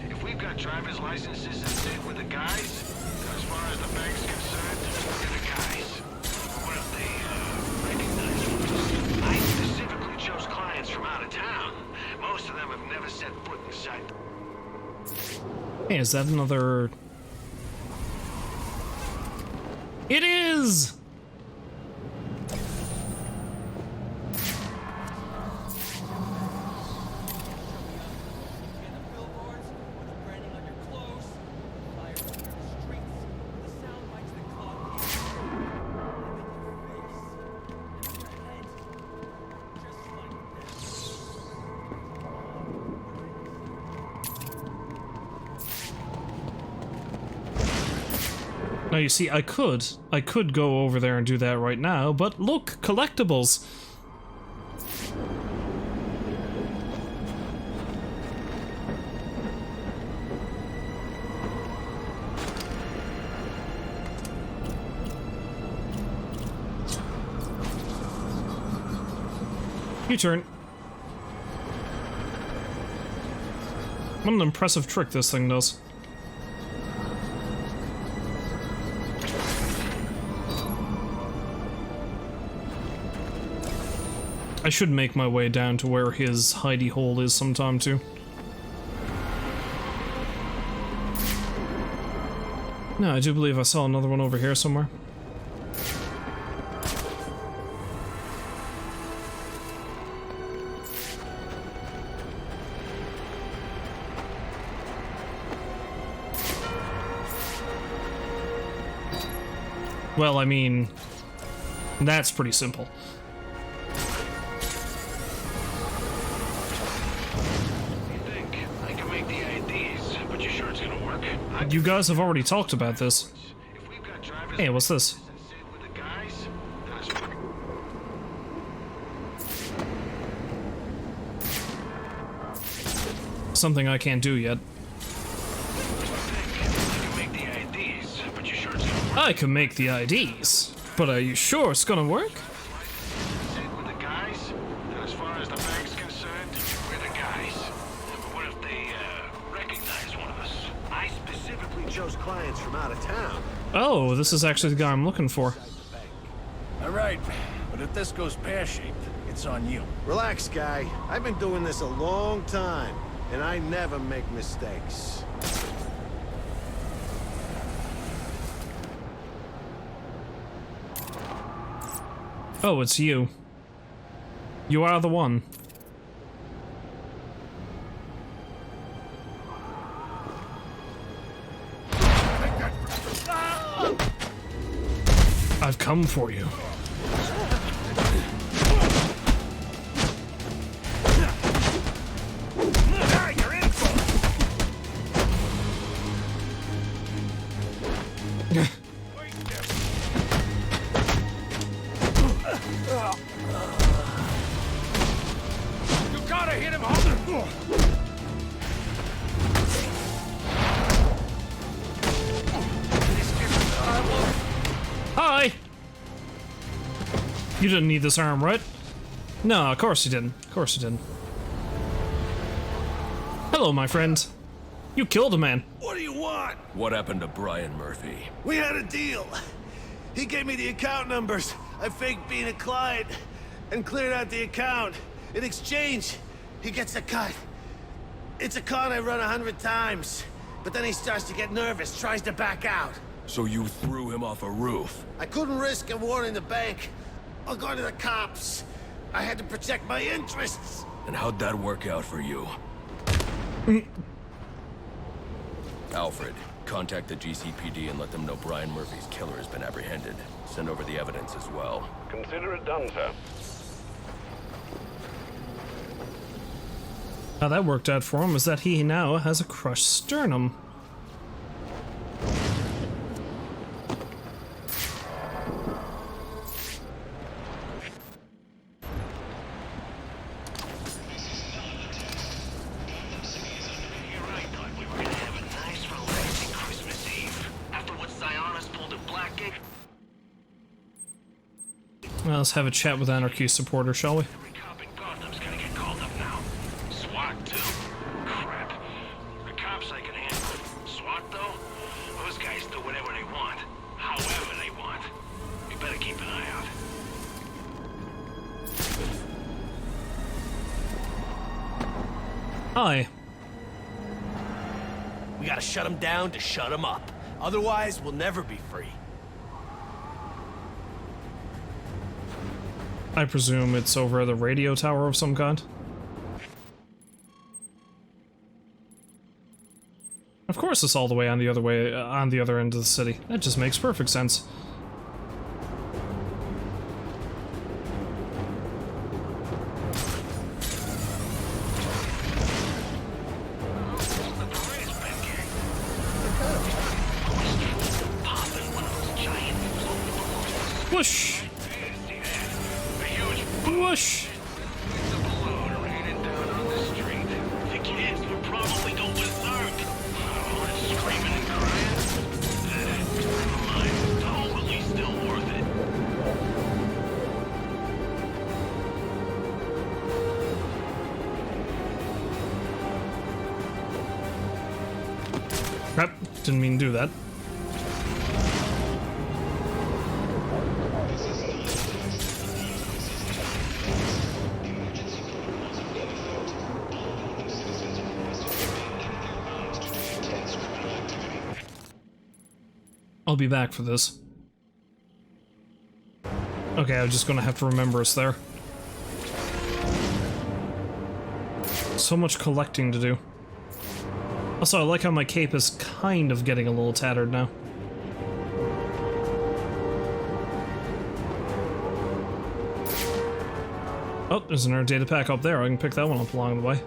If we've got driver's licenses and sit with the guys, as far as the bank's concerned, we're the guys. What if they recognize us? I specifically chose clients from out of town. Most of them have never set foot inside. Hey, is that another... It is! Now you see, I could go over there and do that right now, but look, collectibles! U-turn. What an impressive trick this thing does. I should make my way down to where his hidey hole is sometime too. No, I do believe I saw another one over here somewhere. Well, I mean, that's pretty simple. You guys have already talked about this. Hey, what's this? Something I can't do yet. I can make the IDs, but are you sure it's gonna work? Clients from out of town. Oh, this is actually the guy I'm looking for. All right, but if this goes pear-shaped, it's on you. Relax, guy. I've been doing this a long time, and I never make mistakes. Oh, it's you. You are the one. I've come for you. You gotta hit him harder. Hi! You didn't need this arm, right? No, of course you didn't. Of course you didn't. Hello, my friend. You killed a man. What do you want? What happened to Brian Murphy? We had a deal. He gave me the account numbers. I faked being a client and cleared out the account. In exchange, he gets a cut. It's a con I run 100 times. But then he starts to get nervous, tries to back out. So you threw him off a roof? I couldn't risk him warning the bank or going to the cops. I had to protect my interests. And how'd that work out for you? Alfred, contact the GCPD and let them know Brian Murphy's killer has been apprehended. Send over the evidence as well. Consider it done, sir. How that worked out for him is that he now has a crushed sternum. Well, let's have a chat with Anarchy supporter, shall we? Hi. We gotta shut him down to shut him up. Otherwise, we'll never be free. I presume it's over the radio tower of some kind. Of course it's all the way on the other end of the city. That just makes perfect sense. Whoosh! Whoosh! The kids would probably go berserk. Screaming and crying. Never mind. Totally still worth it. Crap, didn't mean to do that. I'll be back for this. Okay, I'm just gonna have to remember us there. So much collecting to do. Also, I like how my cape is kind of getting a little tattered now. Oh, there's another data pack up there. I can pick that one up along the way.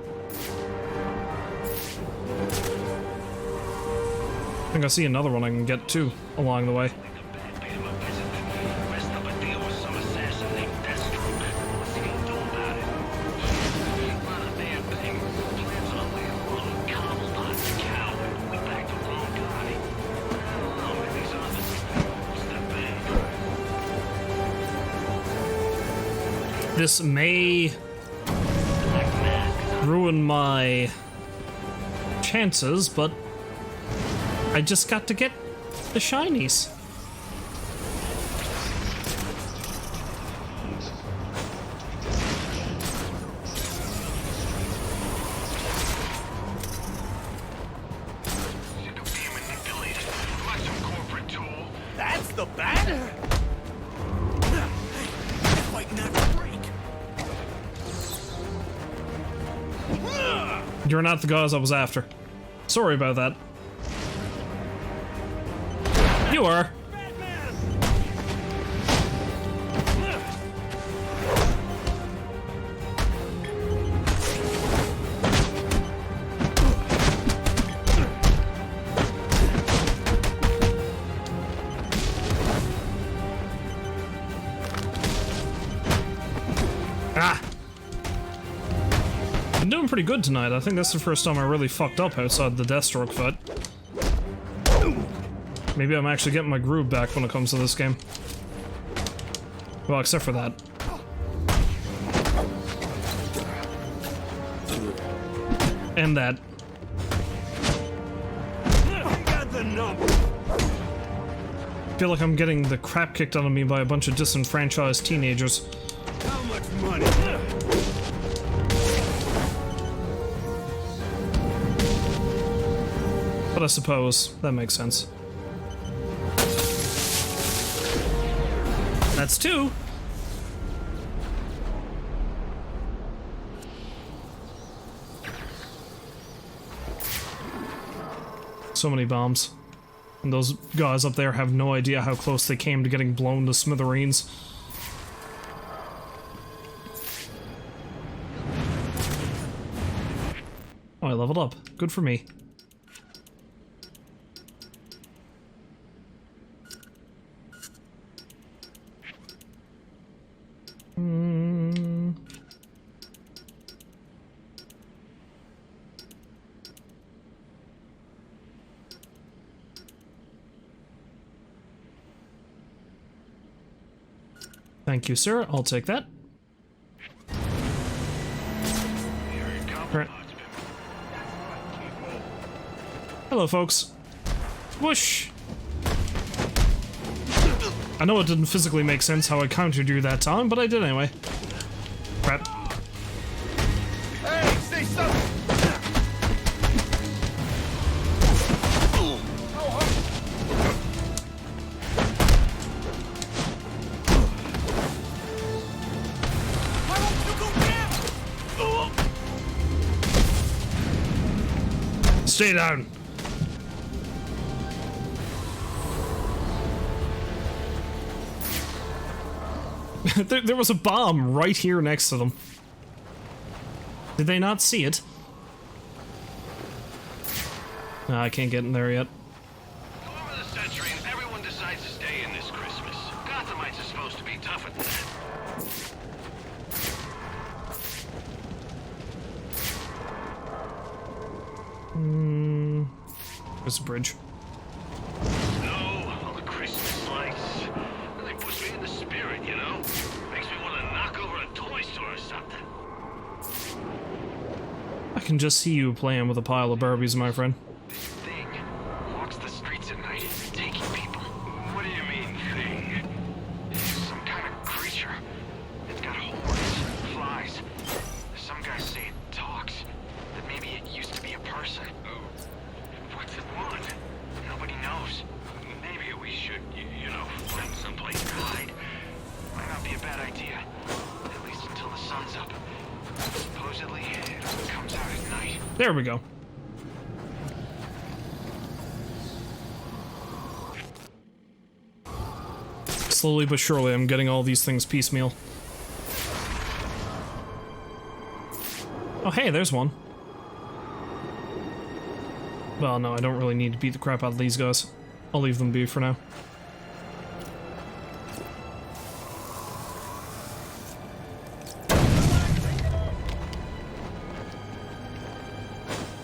I think I see another one I can get too along the way. This may ruin my chances, but I just got to get the shinies. That's the bat? Fighting that freak. You're not the guys I was after. Sorry about that. You are. Ah! I'm doing pretty good tonight. I think that's the first time I really fucked up outside the Deathstroke fight. Maybe I'm actually getting my groove back when it comes to this game. Well, except for that. And that. I feel like I'm getting the crap kicked out of me by a bunch of disenfranchised teenagers. How much money? But I suppose that makes sense. That's two. So many bombs. And those guys up there have no idea how close they came to getting blown to smithereens. Oh, I leveled up. Good for me. Thank you, sir. I'll take that. Right. Hello, folks. Whoosh! I know it didn't physically make sense how I countered you that time, but I did anyway. Crap. Hey, say something! Stay down. there was a bomb right here next to them. Did they not see it? No, I can't get in there yet. Over the centuries, everyone decides to stay in this Christmas. Gotham Dynamites are supposed to be tougher than that. There's a bridge. No, all the Christmas lights. They push me in the spirit, you know? Makes me want to knock over a toy store or something. I can just see you playing with a pile of Barbies, my friend. This thing walks the streets at night, taking people. What do you mean, thing? It's some kind of creature. It's got horns, flies. Some guys say it talks. That maybe it used to be a person. What's it want? Nobody knows. Maybe we should, you know, find someplace to hide. Might not be a bad idea. At least until the sun's up. Supposedly, it only comes out at night. There we go. Slowly but surely, I'm getting all these things piecemeal. Oh, hey, there's one. Well, no, I don't really need to beat the crap out of these guys. I'll leave them be for now.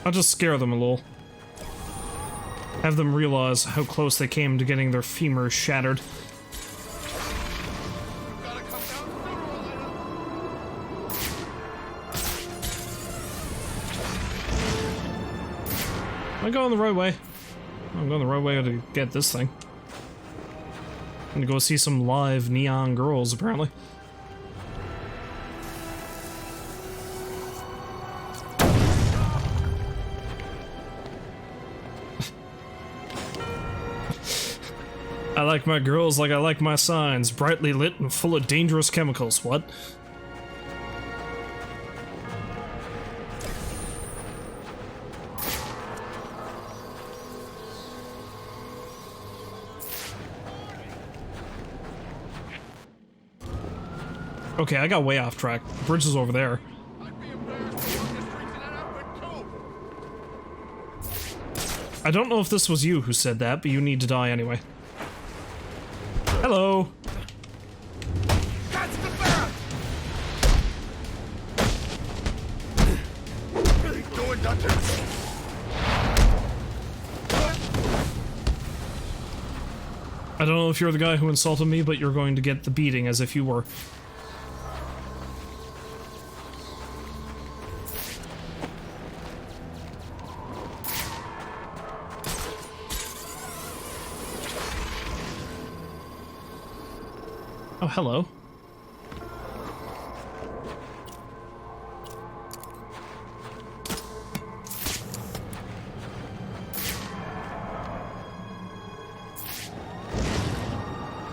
I'll just scare them a little. Have them realize how close they came to getting their femurs shattered. Am I going the right way? I'm going the right way to get this thing. I'm gonna go see some live neon girls, apparently. I like my girls like I like my signs, brightly lit and full of dangerous chemicals. What? Okay, I got way off track. The bridge is over there. I don't know if this was you who said that, but you need to die anyway. Hello. Catch the bear! Really doing nothing. I don't know if you're the guy who insulted me, but you're going to get the beating as if you were. Oh, hello.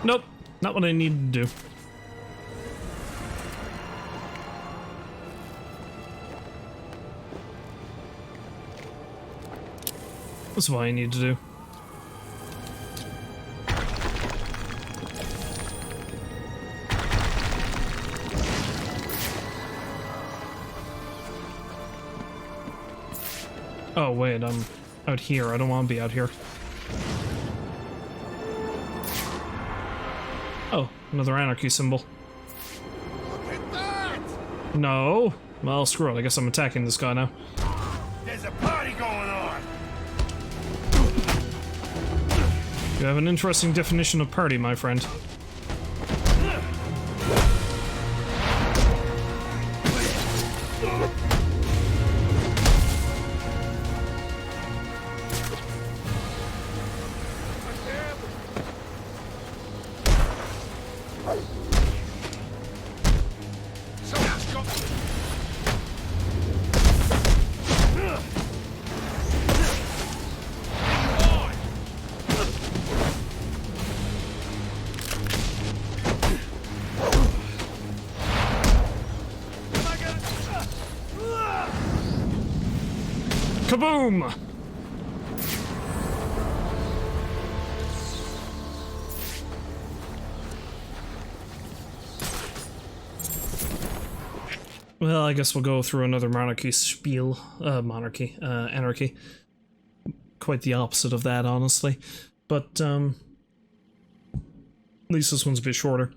Nope, not what I needed to do. That's what I need to do. Oh wait, I'm out here. I don't want to be out here. Oh, another anarchy symbol. Look at that! No. Well, screw it. I guess I'm attacking this guy now. There's a party going on! You have an interesting definition of party, my friend. Kaboom! Well, I guess we'll go through another monarchy spiel. Anarchy. Quite the opposite of that, honestly. But, At least this one's a bit shorter.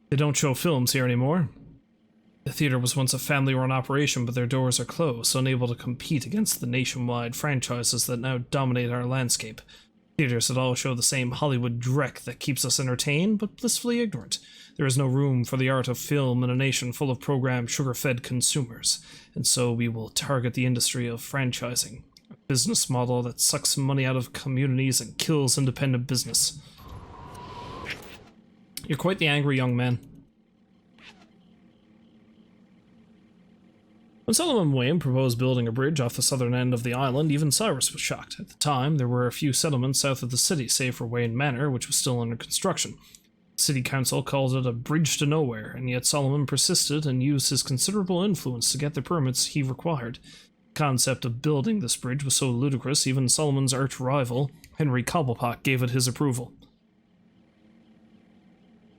They don't show films here anymore. The theater was once a family-run operation, but their doors are closed, unable to compete against the nationwide franchises that now dominate our landscape. Theaters that all show the same Hollywood dreck that keeps us entertained, but blissfully ignorant. There is no room for the art of film in a nation full of programmed, sugar-fed consumers, and so we will target the industry of franchising, a business model that sucks money out of communities and kills independent business. You're quite the angry young man. When Solomon Wayne proposed building a bridge off the southern end of the island, even Cyrus was shocked. At the time, there were a few settlements south of the city, save for Wayne Manor, which was still under construction. The city council called it a bridge to nowhere, and yet Solomon persisted and used his considerable influence to get the permits he required. The concept of building this bridge was so ludicrous, even Solomon's arch-rival, Henry Cobblepot, gave it his approval.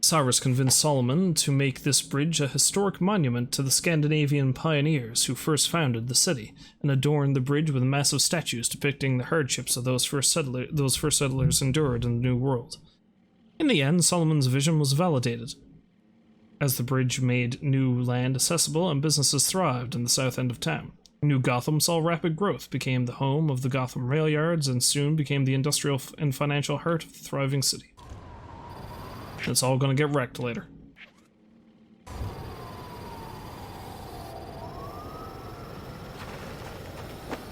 Cyrus convinced Solomon to make this bridge a historic monument to the Scandinavian pioneers who first founded the city, and adorned the bridge with massive statues depicting the hardships of those first settlers endured in the New World. In the end, Solomon's vision was validated, as the bridge made new land accessible and businesses thrived in the south end of town. New Gotham saw rapid growth, became the home of the Gotham rail yards, and soon became the industrial and financial heart of the thriving city. It's all gonna get wrecked later.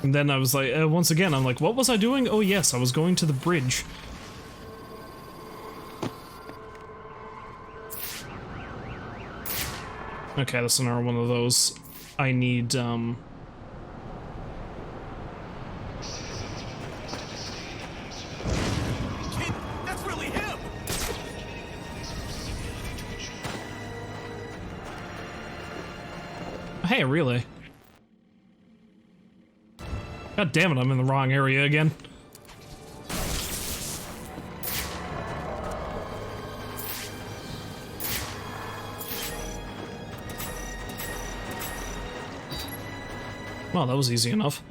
And then I was like, once again, I'm like, what was I doing? Oh yes, I was going to the bridge. Okay, that's another one of those. I need, Hey, really? God damn it, I'm in the wrong area again. Well, that was easy enough.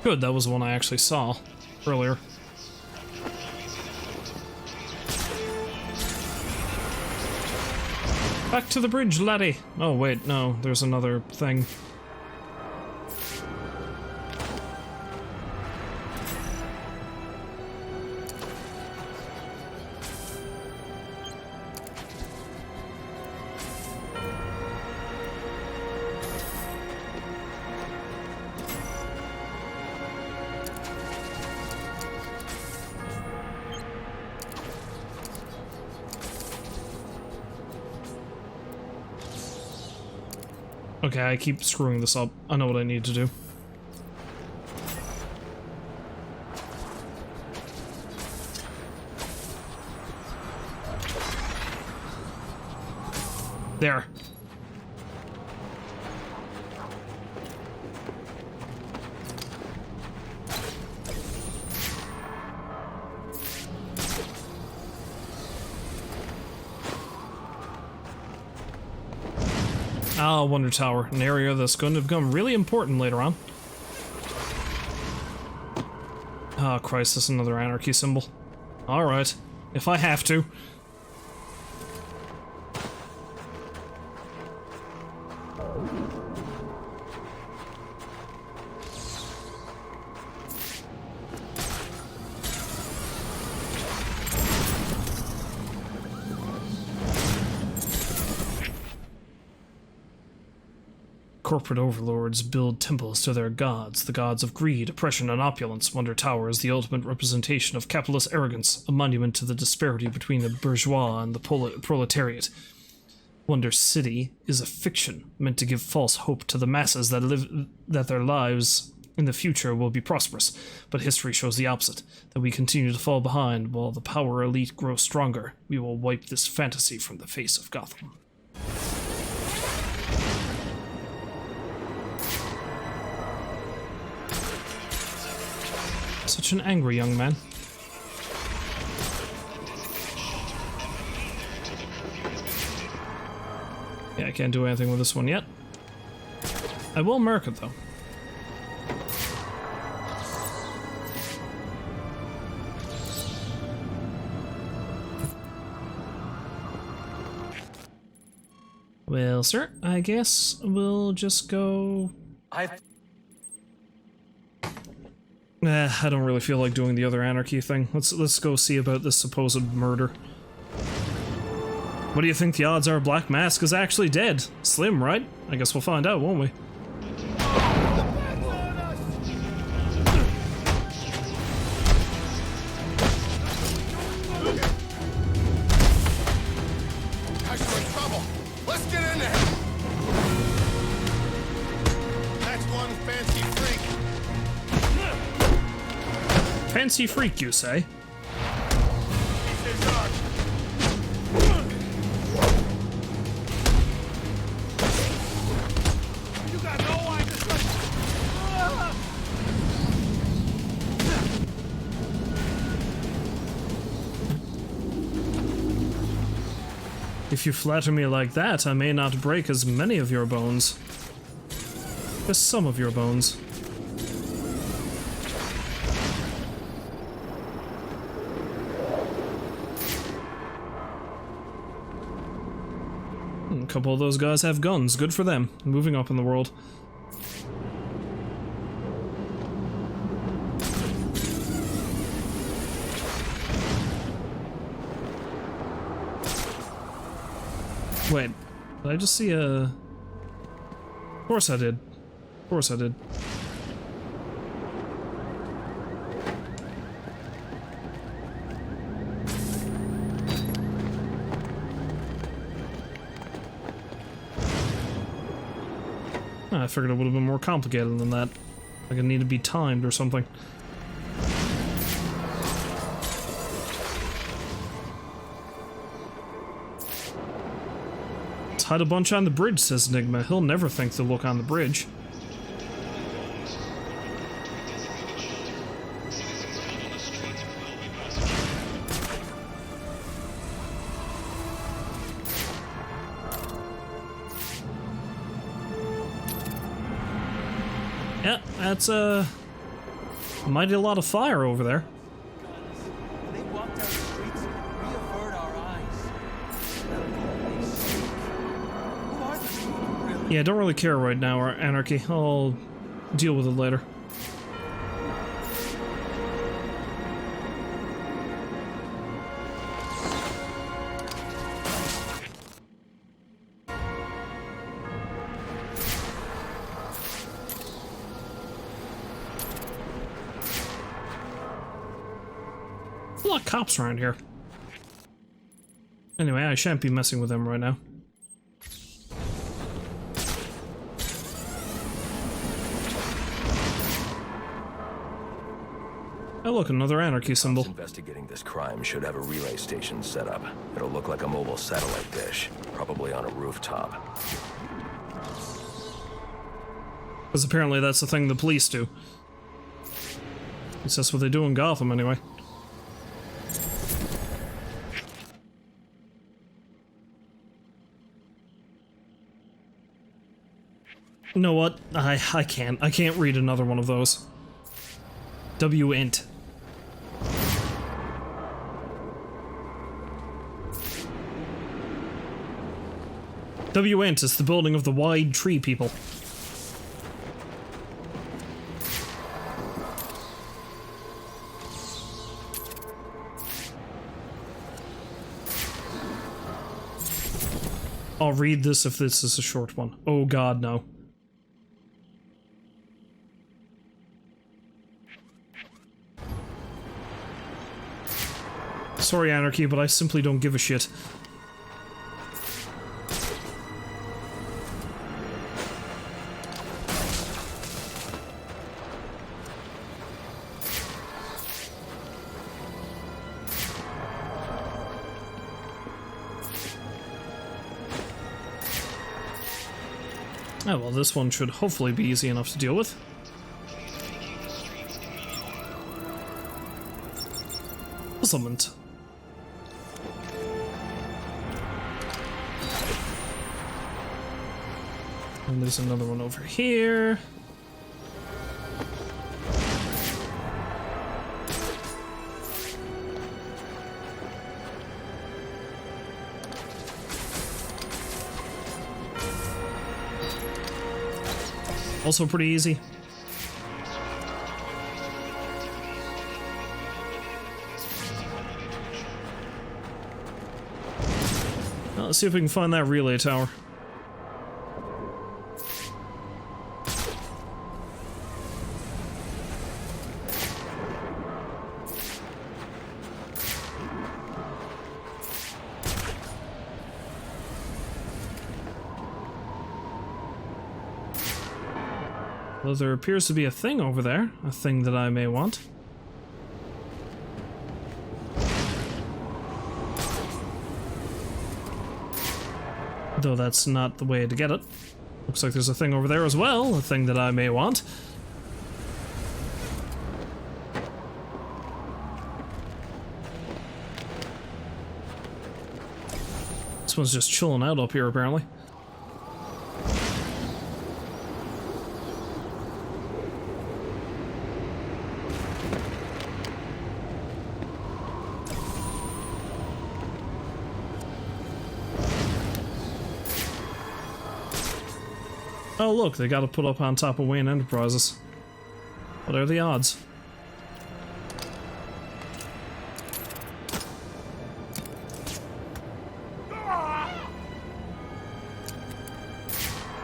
Good, that was the one I actually saw earlier. Back to the bridge, laddie! Oh wait, no, there's another thing. Okay, I keep screwing this up. I know what I need to do. There. Ah, Wonder Tower, an area that's going to become really important later on. Oh Christ, this is another anarchy symbol. Alright, if I have to. Corporate overlords build temples to their gods, the gods of greed, oppression, and opulence. Wonder Tower is the ultimate representation of capitalist arrogance, a monument to the disparity between the bourgeois and the proletariat. Wonder City is a fiction meant to give false hope to the masses that their lives in the future will be prosperous, but history shows the opposite, that we continue to fall behind while the power elite grows stronger. We will wipe this fantasy from the face of Gotham. Such an angry young man. Yeah, I can't do anything with this one yet. I will mark it, though. Well, sir, I guess we'll just go... I don't really feel like doing the other anarchy thing. Let's go see about this supposed murder. What do you think the odds are Black Mask is actually dead? Slim, right? I guess we'll find out, won't we? Guys, we're in trouble. Let's get in there. That's one fancy freak. Fancy freak, you say? If you flatter me like that, I may not break as many of your bones. Just some of your bones. A couple of those guys have guns. Good for them. Moving up in the world. Wait, did I just see a... Of course I did. Of course I did. I figured it would have been more complicated than that. Like it needed to be timed or something. Let's hide a bunch on the bridge, says Enigma. He'll never think to look on the bridge. Yeah, that's a mighty lot of fire over there. When they walk down the streets, we avert our eyes. Who are these people, really? Yeah, don't really care right now, Anarchy. I'll deal with it later. A lot of cops around here. Anyway, I shan't be messing with them right now. Oh look, another anarchy symbol. Investigating this crime should have a relay station set up. It'll look like a mobile satellite dish, probably on a rooftop. Because apparently that's the thing the police do. At least that's what they do in Gotham anyway. You know what? I can't read another one of those. W-int. W-int is the building of the wide tree people. I'll read this if this is a short one. Oh god, no. Sorry, Anarchy, but I simply don't give a shit. Oh, well, this one should hopefully be easy enough to deal with. Puzzlement. And there's another one over here. Also pretty easy. Now, let's see if we can find that relay tower. Well, there appears to be a thing over there, a thing that I may want. Though that's not the way to get it. Looks like there's a thing over there as well, a thing that I may want. This one's just chilling out up here, apparently. Oh look, they gotta put up on top of Wayne Enterprises. What are the odds?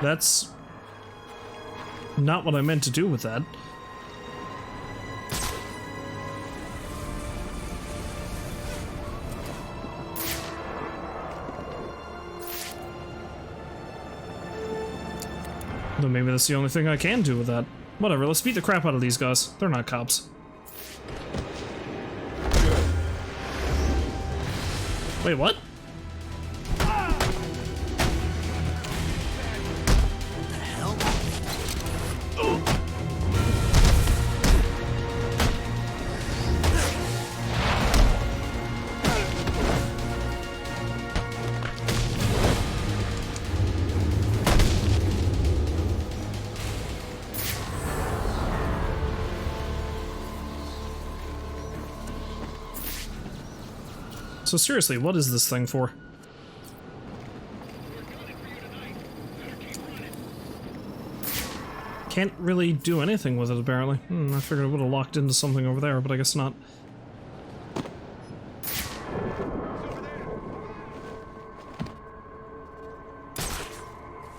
That's not what I meant to do with that. Though maybe that's the only thing I can do with that. Whatever, let's beat the crap out of these guys. They're not cops. Wait, what? So seriously, what is this thing for? Can't really do anything with it, apparently. I figured it would have locked into something over there, but I guess not.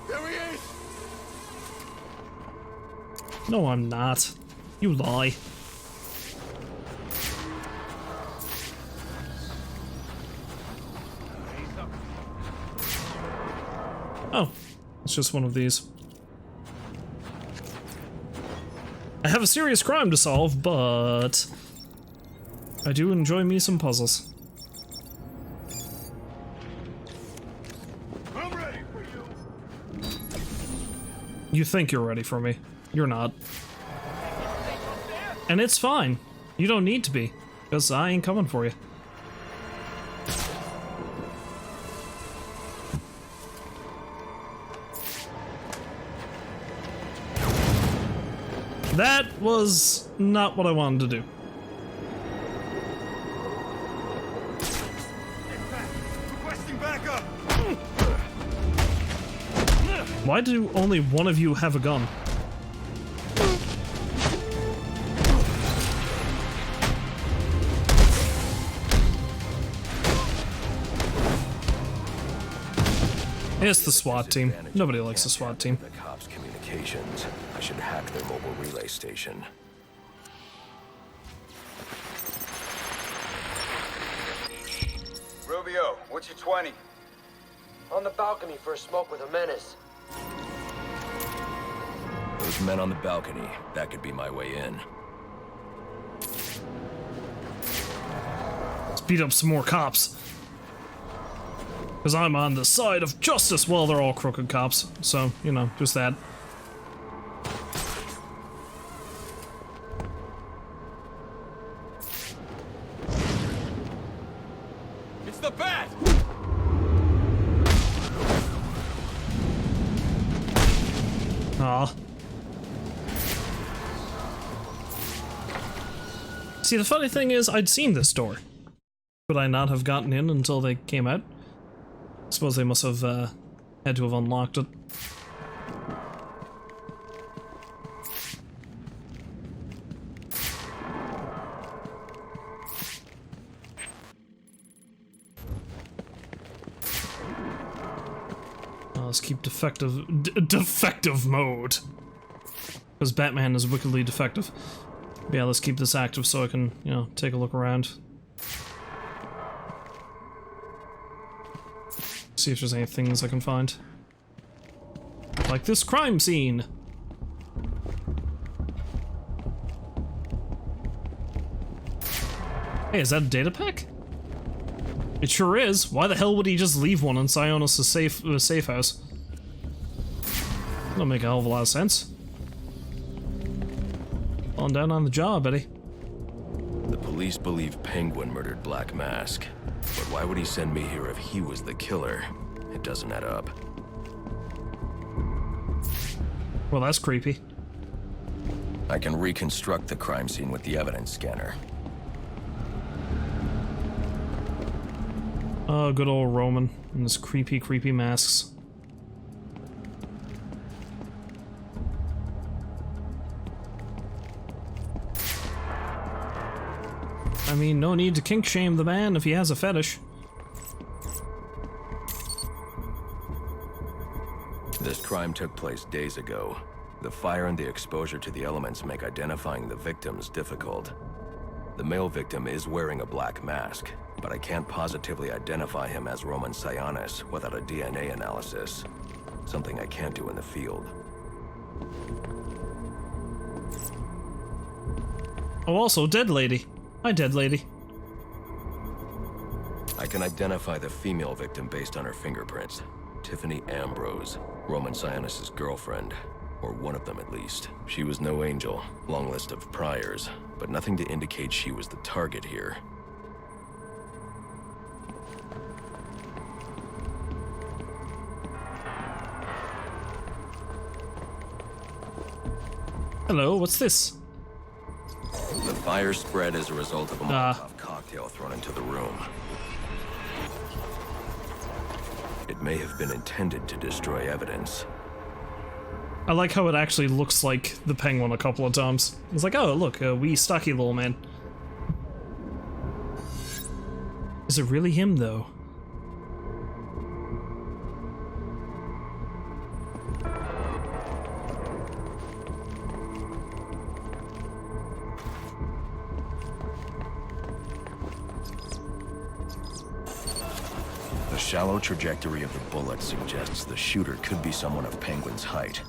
There he is! No, I'm not. You lie. Oh, it's just one of these. I have a serious crime to solve, but I do enjoy me some puzzles. I'm ready for you! You think you're ready for me. You're not. And it's fine. You don't need to be, because I ain't coming for you. That was not what I wanted to do. Requesting backup! Why do only one of you have a gun? It's the SWAT team. Nobody likes the SWAT team. The cops' communications. I should hack their mobile relay station. Rubio, what's your 20? On the balcony for a smoke with a menace. Those men on the balcony, that could be my way in. Let's beat up some more cops. Because I'm on the side of justice. Well, they're all crooked cops, so, you know, just that. It's the bat! Aw. See, the funny thing is, I'd seen this door. Could I not have gotten in until they came out? I suppose they must have had to have unlocked it. Let's keep defective mode. Because Batman is wickedly defective. But yeah, let's keep this active so I can, you know, take a look around. See if there's any things I can find. Like this crime scene! Hey, is that a data pack? It sure is. Why the hell would he just leave one in Sionis' safe house? That'll make a hell of a lot of sense. Falling down on the job, Eddie. The police believe Penguin murdered Black Mask. But why would he send me here if he was the killer? It doesn't add up. Well, that's creepy. I can reconstruct the crime scene with the evidence scanner. Oh, good old Roman and his creepy masks. I mean, no need to kink shame the man if he has a fetish. This crime took place days ago. The fire and the exposure to the elements make identifying the victims difficult. The male victim is wearing a black mask, but I can't positively identify him as Roman Sionis without a DNA analysis. Something I can't do in the field. Oh, also, Dead Lady. Hi, Dead Lady. I can identify the female victim based on her fingerprints. Tiffany Ambrose, Roman Sionis' girlfriend. Or one of them at least. She was no angel, long list of priors, but nothing to indicate she was the target here. Hello, what's this? The fire spread as a result of a Molotov cocktail thrown into the room. It may have been intended to destroy evidence. I like how it actually looks like the Penguin a couple of times. It's like, oh, look, a wee stocky little man. Is it really him, though? The shallow trajectory of the bullet suggests the shooter could be someone of Penguin's height.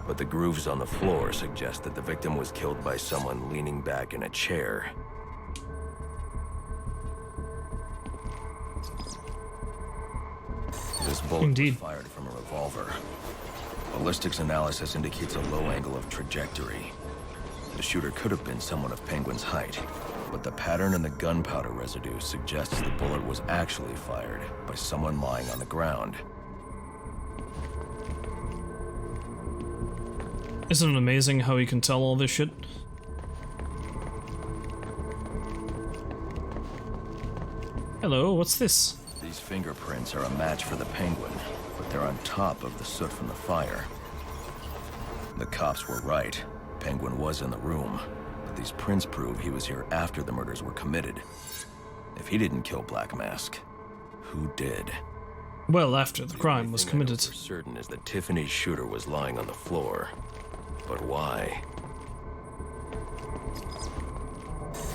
But the grooves on the floor suggest that the victim was killed by someone leaning back in a chair. This bullet was fired from a revolver. Ballistics analysis indicates a low angle of trajectory. The shooter could have been someone of Penguin's height, but the pattern in the gunpowder residue suggests the bullet was actually fired by someone lying on the ground. Isn't it amazing how he can tell all this shit? Hello, what's this? These fingerprints are a match for the Penguin, but they're on top of the soot from the fire. The cops were right. Penguin was in the room, but these prints prove he was here after the murders were committed. If he didn't kill Black Mask, who did? Well, after the crime was committed. What I know for certain is that Tiffany's shooter was lying on the floor. But why?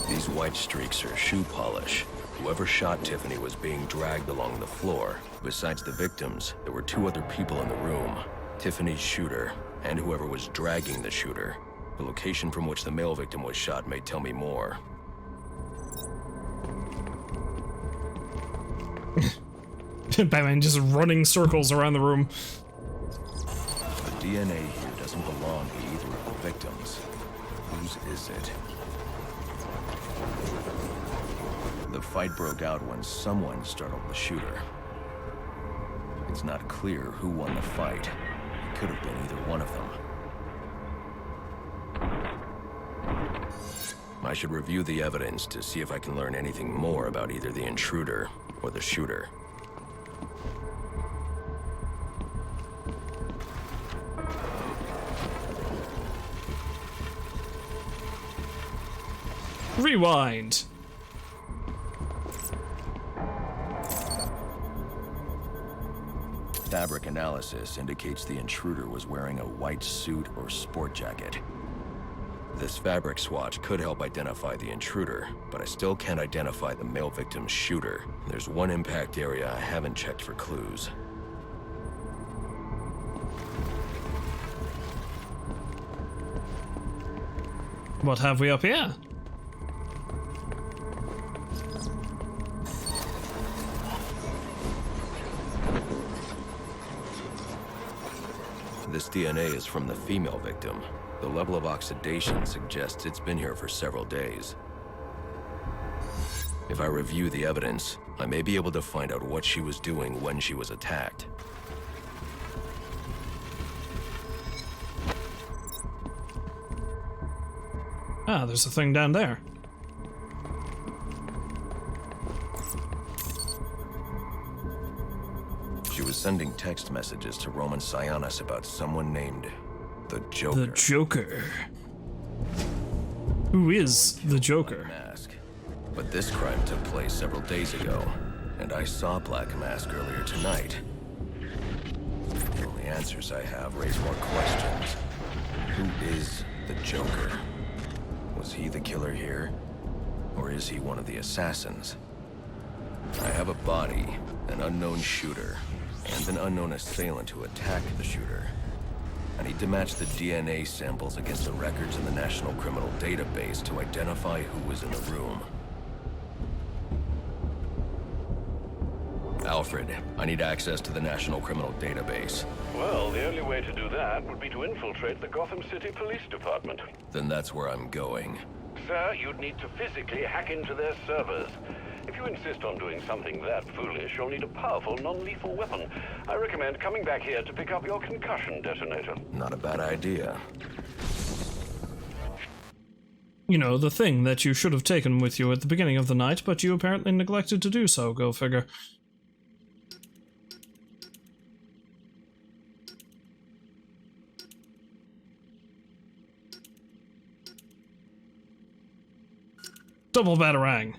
These white streaks are shoe polish. Whoever shot Tiffany was being dragged along the floor. Besides the victims, there were two other people in the room. Tiffany's shooter, and whoever was dragging the shooter. The location from which the male victim was shot may tell me more. Batman just running circles around the room. The DNA here doesn't belong to either of the victims. Whose is it? The fight broke out when someone startled the shooter. It's not clear who won the fight. It could have been either one of them. I should review the evidence to see if I can learn anything more about either the intruder or the shooter. Rewind. fabric analysis indicates the intruder was wearing a white suit or sport jacket. This fabric swatch could help identify the intruder, but I still can't identify the male victim's shooter. There's one impact area I haven't checked for clues. What have we up here? This DNA is from the female victim. The level of oxidation suggests it's been here for several days. If I review the evidence, I may be able to find out what she was doing when she was attacked. Ah, there's a thing down there. She was sending text messages to Roman Sionis about someone named the Joker. The Joker. Who is the Joker? Mask. But this crime took place several days ago, and I saw Black Mask earlier tonight. The only answers I have raise more questions. Who is the Joker? Was he the killer here? Or is he one of the assassins? I have a body, an unknown shooter, and an unknown assailant who attacked the shooter. I need to match the DNA samples against the records in the National Criminal Database to identify who was in the room. Alfred, I need access to the National Criminal Database. Well, the only way to do that would be to infiltrate the Gotham City Police Department. Then that's where I'm going. Sir, you'd need to physically hack into their servers. If you insist on doing something that foolish, you'll need a powerful, non-lethal weapon. I recommend coming back here to pick up your concussion detonator. Not a bad idea. You know, the thing that you should have taken with you at the beginning of the night, but you apparently neglected to do so, go figure. Double batarang.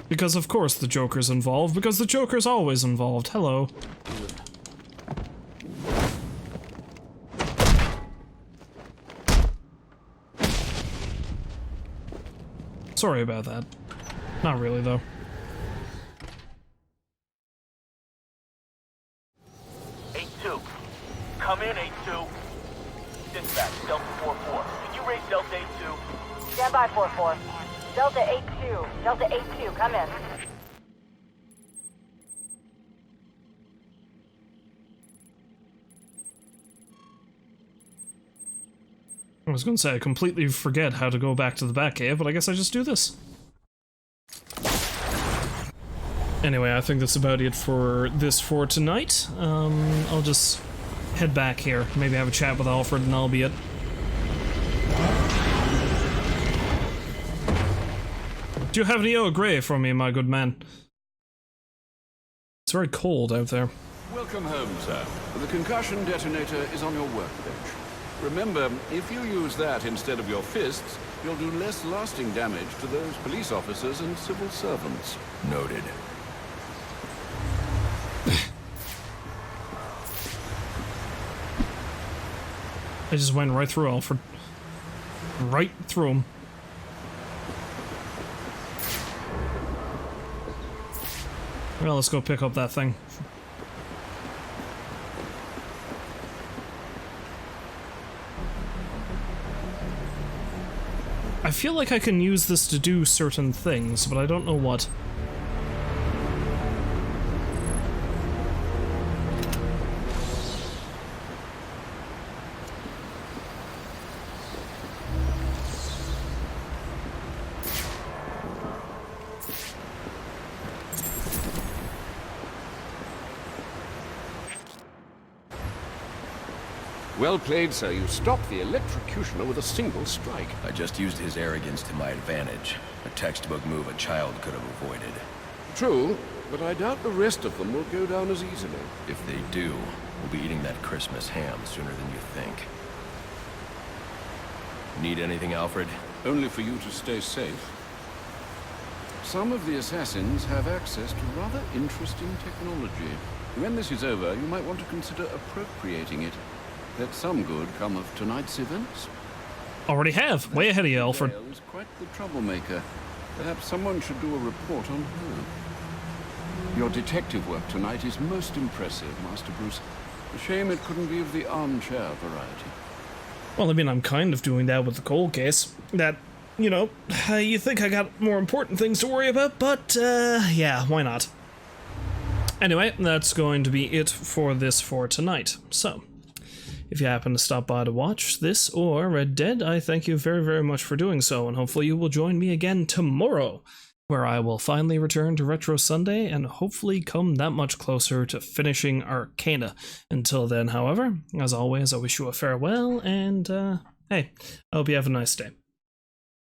Because of course the Joker's involved, because the Joker's always involved. Hello. Sorry about that. Not really, though. Come in, 8-2. Dispatch, Delta 4-4. Can you raise Delta 8-2? Stand by, 4-4. Delta 8-2. Delta 8-2, come in. I was gonna say I completely forget how to go back to the Batcave, but I guess I just do this. Anyway, I think that's about it for this for tonight. I'll just head back here, maybe have a chat with Alfred, and that'll be it. Do you have any Earl Grey for me, my good man? It's very cold out there. Welcome home, sir. The concussion detonator is on your workbench. Remember, if you use that instead of your fists, you'll do less lasting damage to those police officers and civil servants. Noted. I just went right through Alfred. Right through him. Well, let's go pick up that thing. I feel like I can use this to do certain things, but I don't know what. Well played, sir. You stopped the electrocutioner with a single strike. I just used his arrogance to my advantage. A textbook move a child could have avoided. True, but I doubt the rest of them will go down as easily. If they do, we'll be eating that Christmas ham sooner than you think. Need anything, Alfred? Only for you to stay safe. Some of the assassins have access to rather interesting technology. When this is over, you might want to consider appropriating it. Let some good come of tonight's events. Already have. Way ahead of you, Alfred. Vale is quite the troublemaker. Perhaps someone should do a report on her. Your detective work tonight is most impressive, Master Bruce. A shame it couldn't be of the armchair variety. Well, I mean, I'm kind of doing that with the cold case. That, you know, you think I got more important things to worry about, but, yeah, why not? Anyway, that's going to be it for this for tonight. So, if you happen to stop by to watch this or Red Dead, I thank you very, very much for doing so, and hopefully you will join me again tomorrow, where I will finally return to Retro Sunday and hopefully come that much closer to finishing Arcana. Until then, however, as always, I wish you a farewell, and, hey, I hope you have a nice day.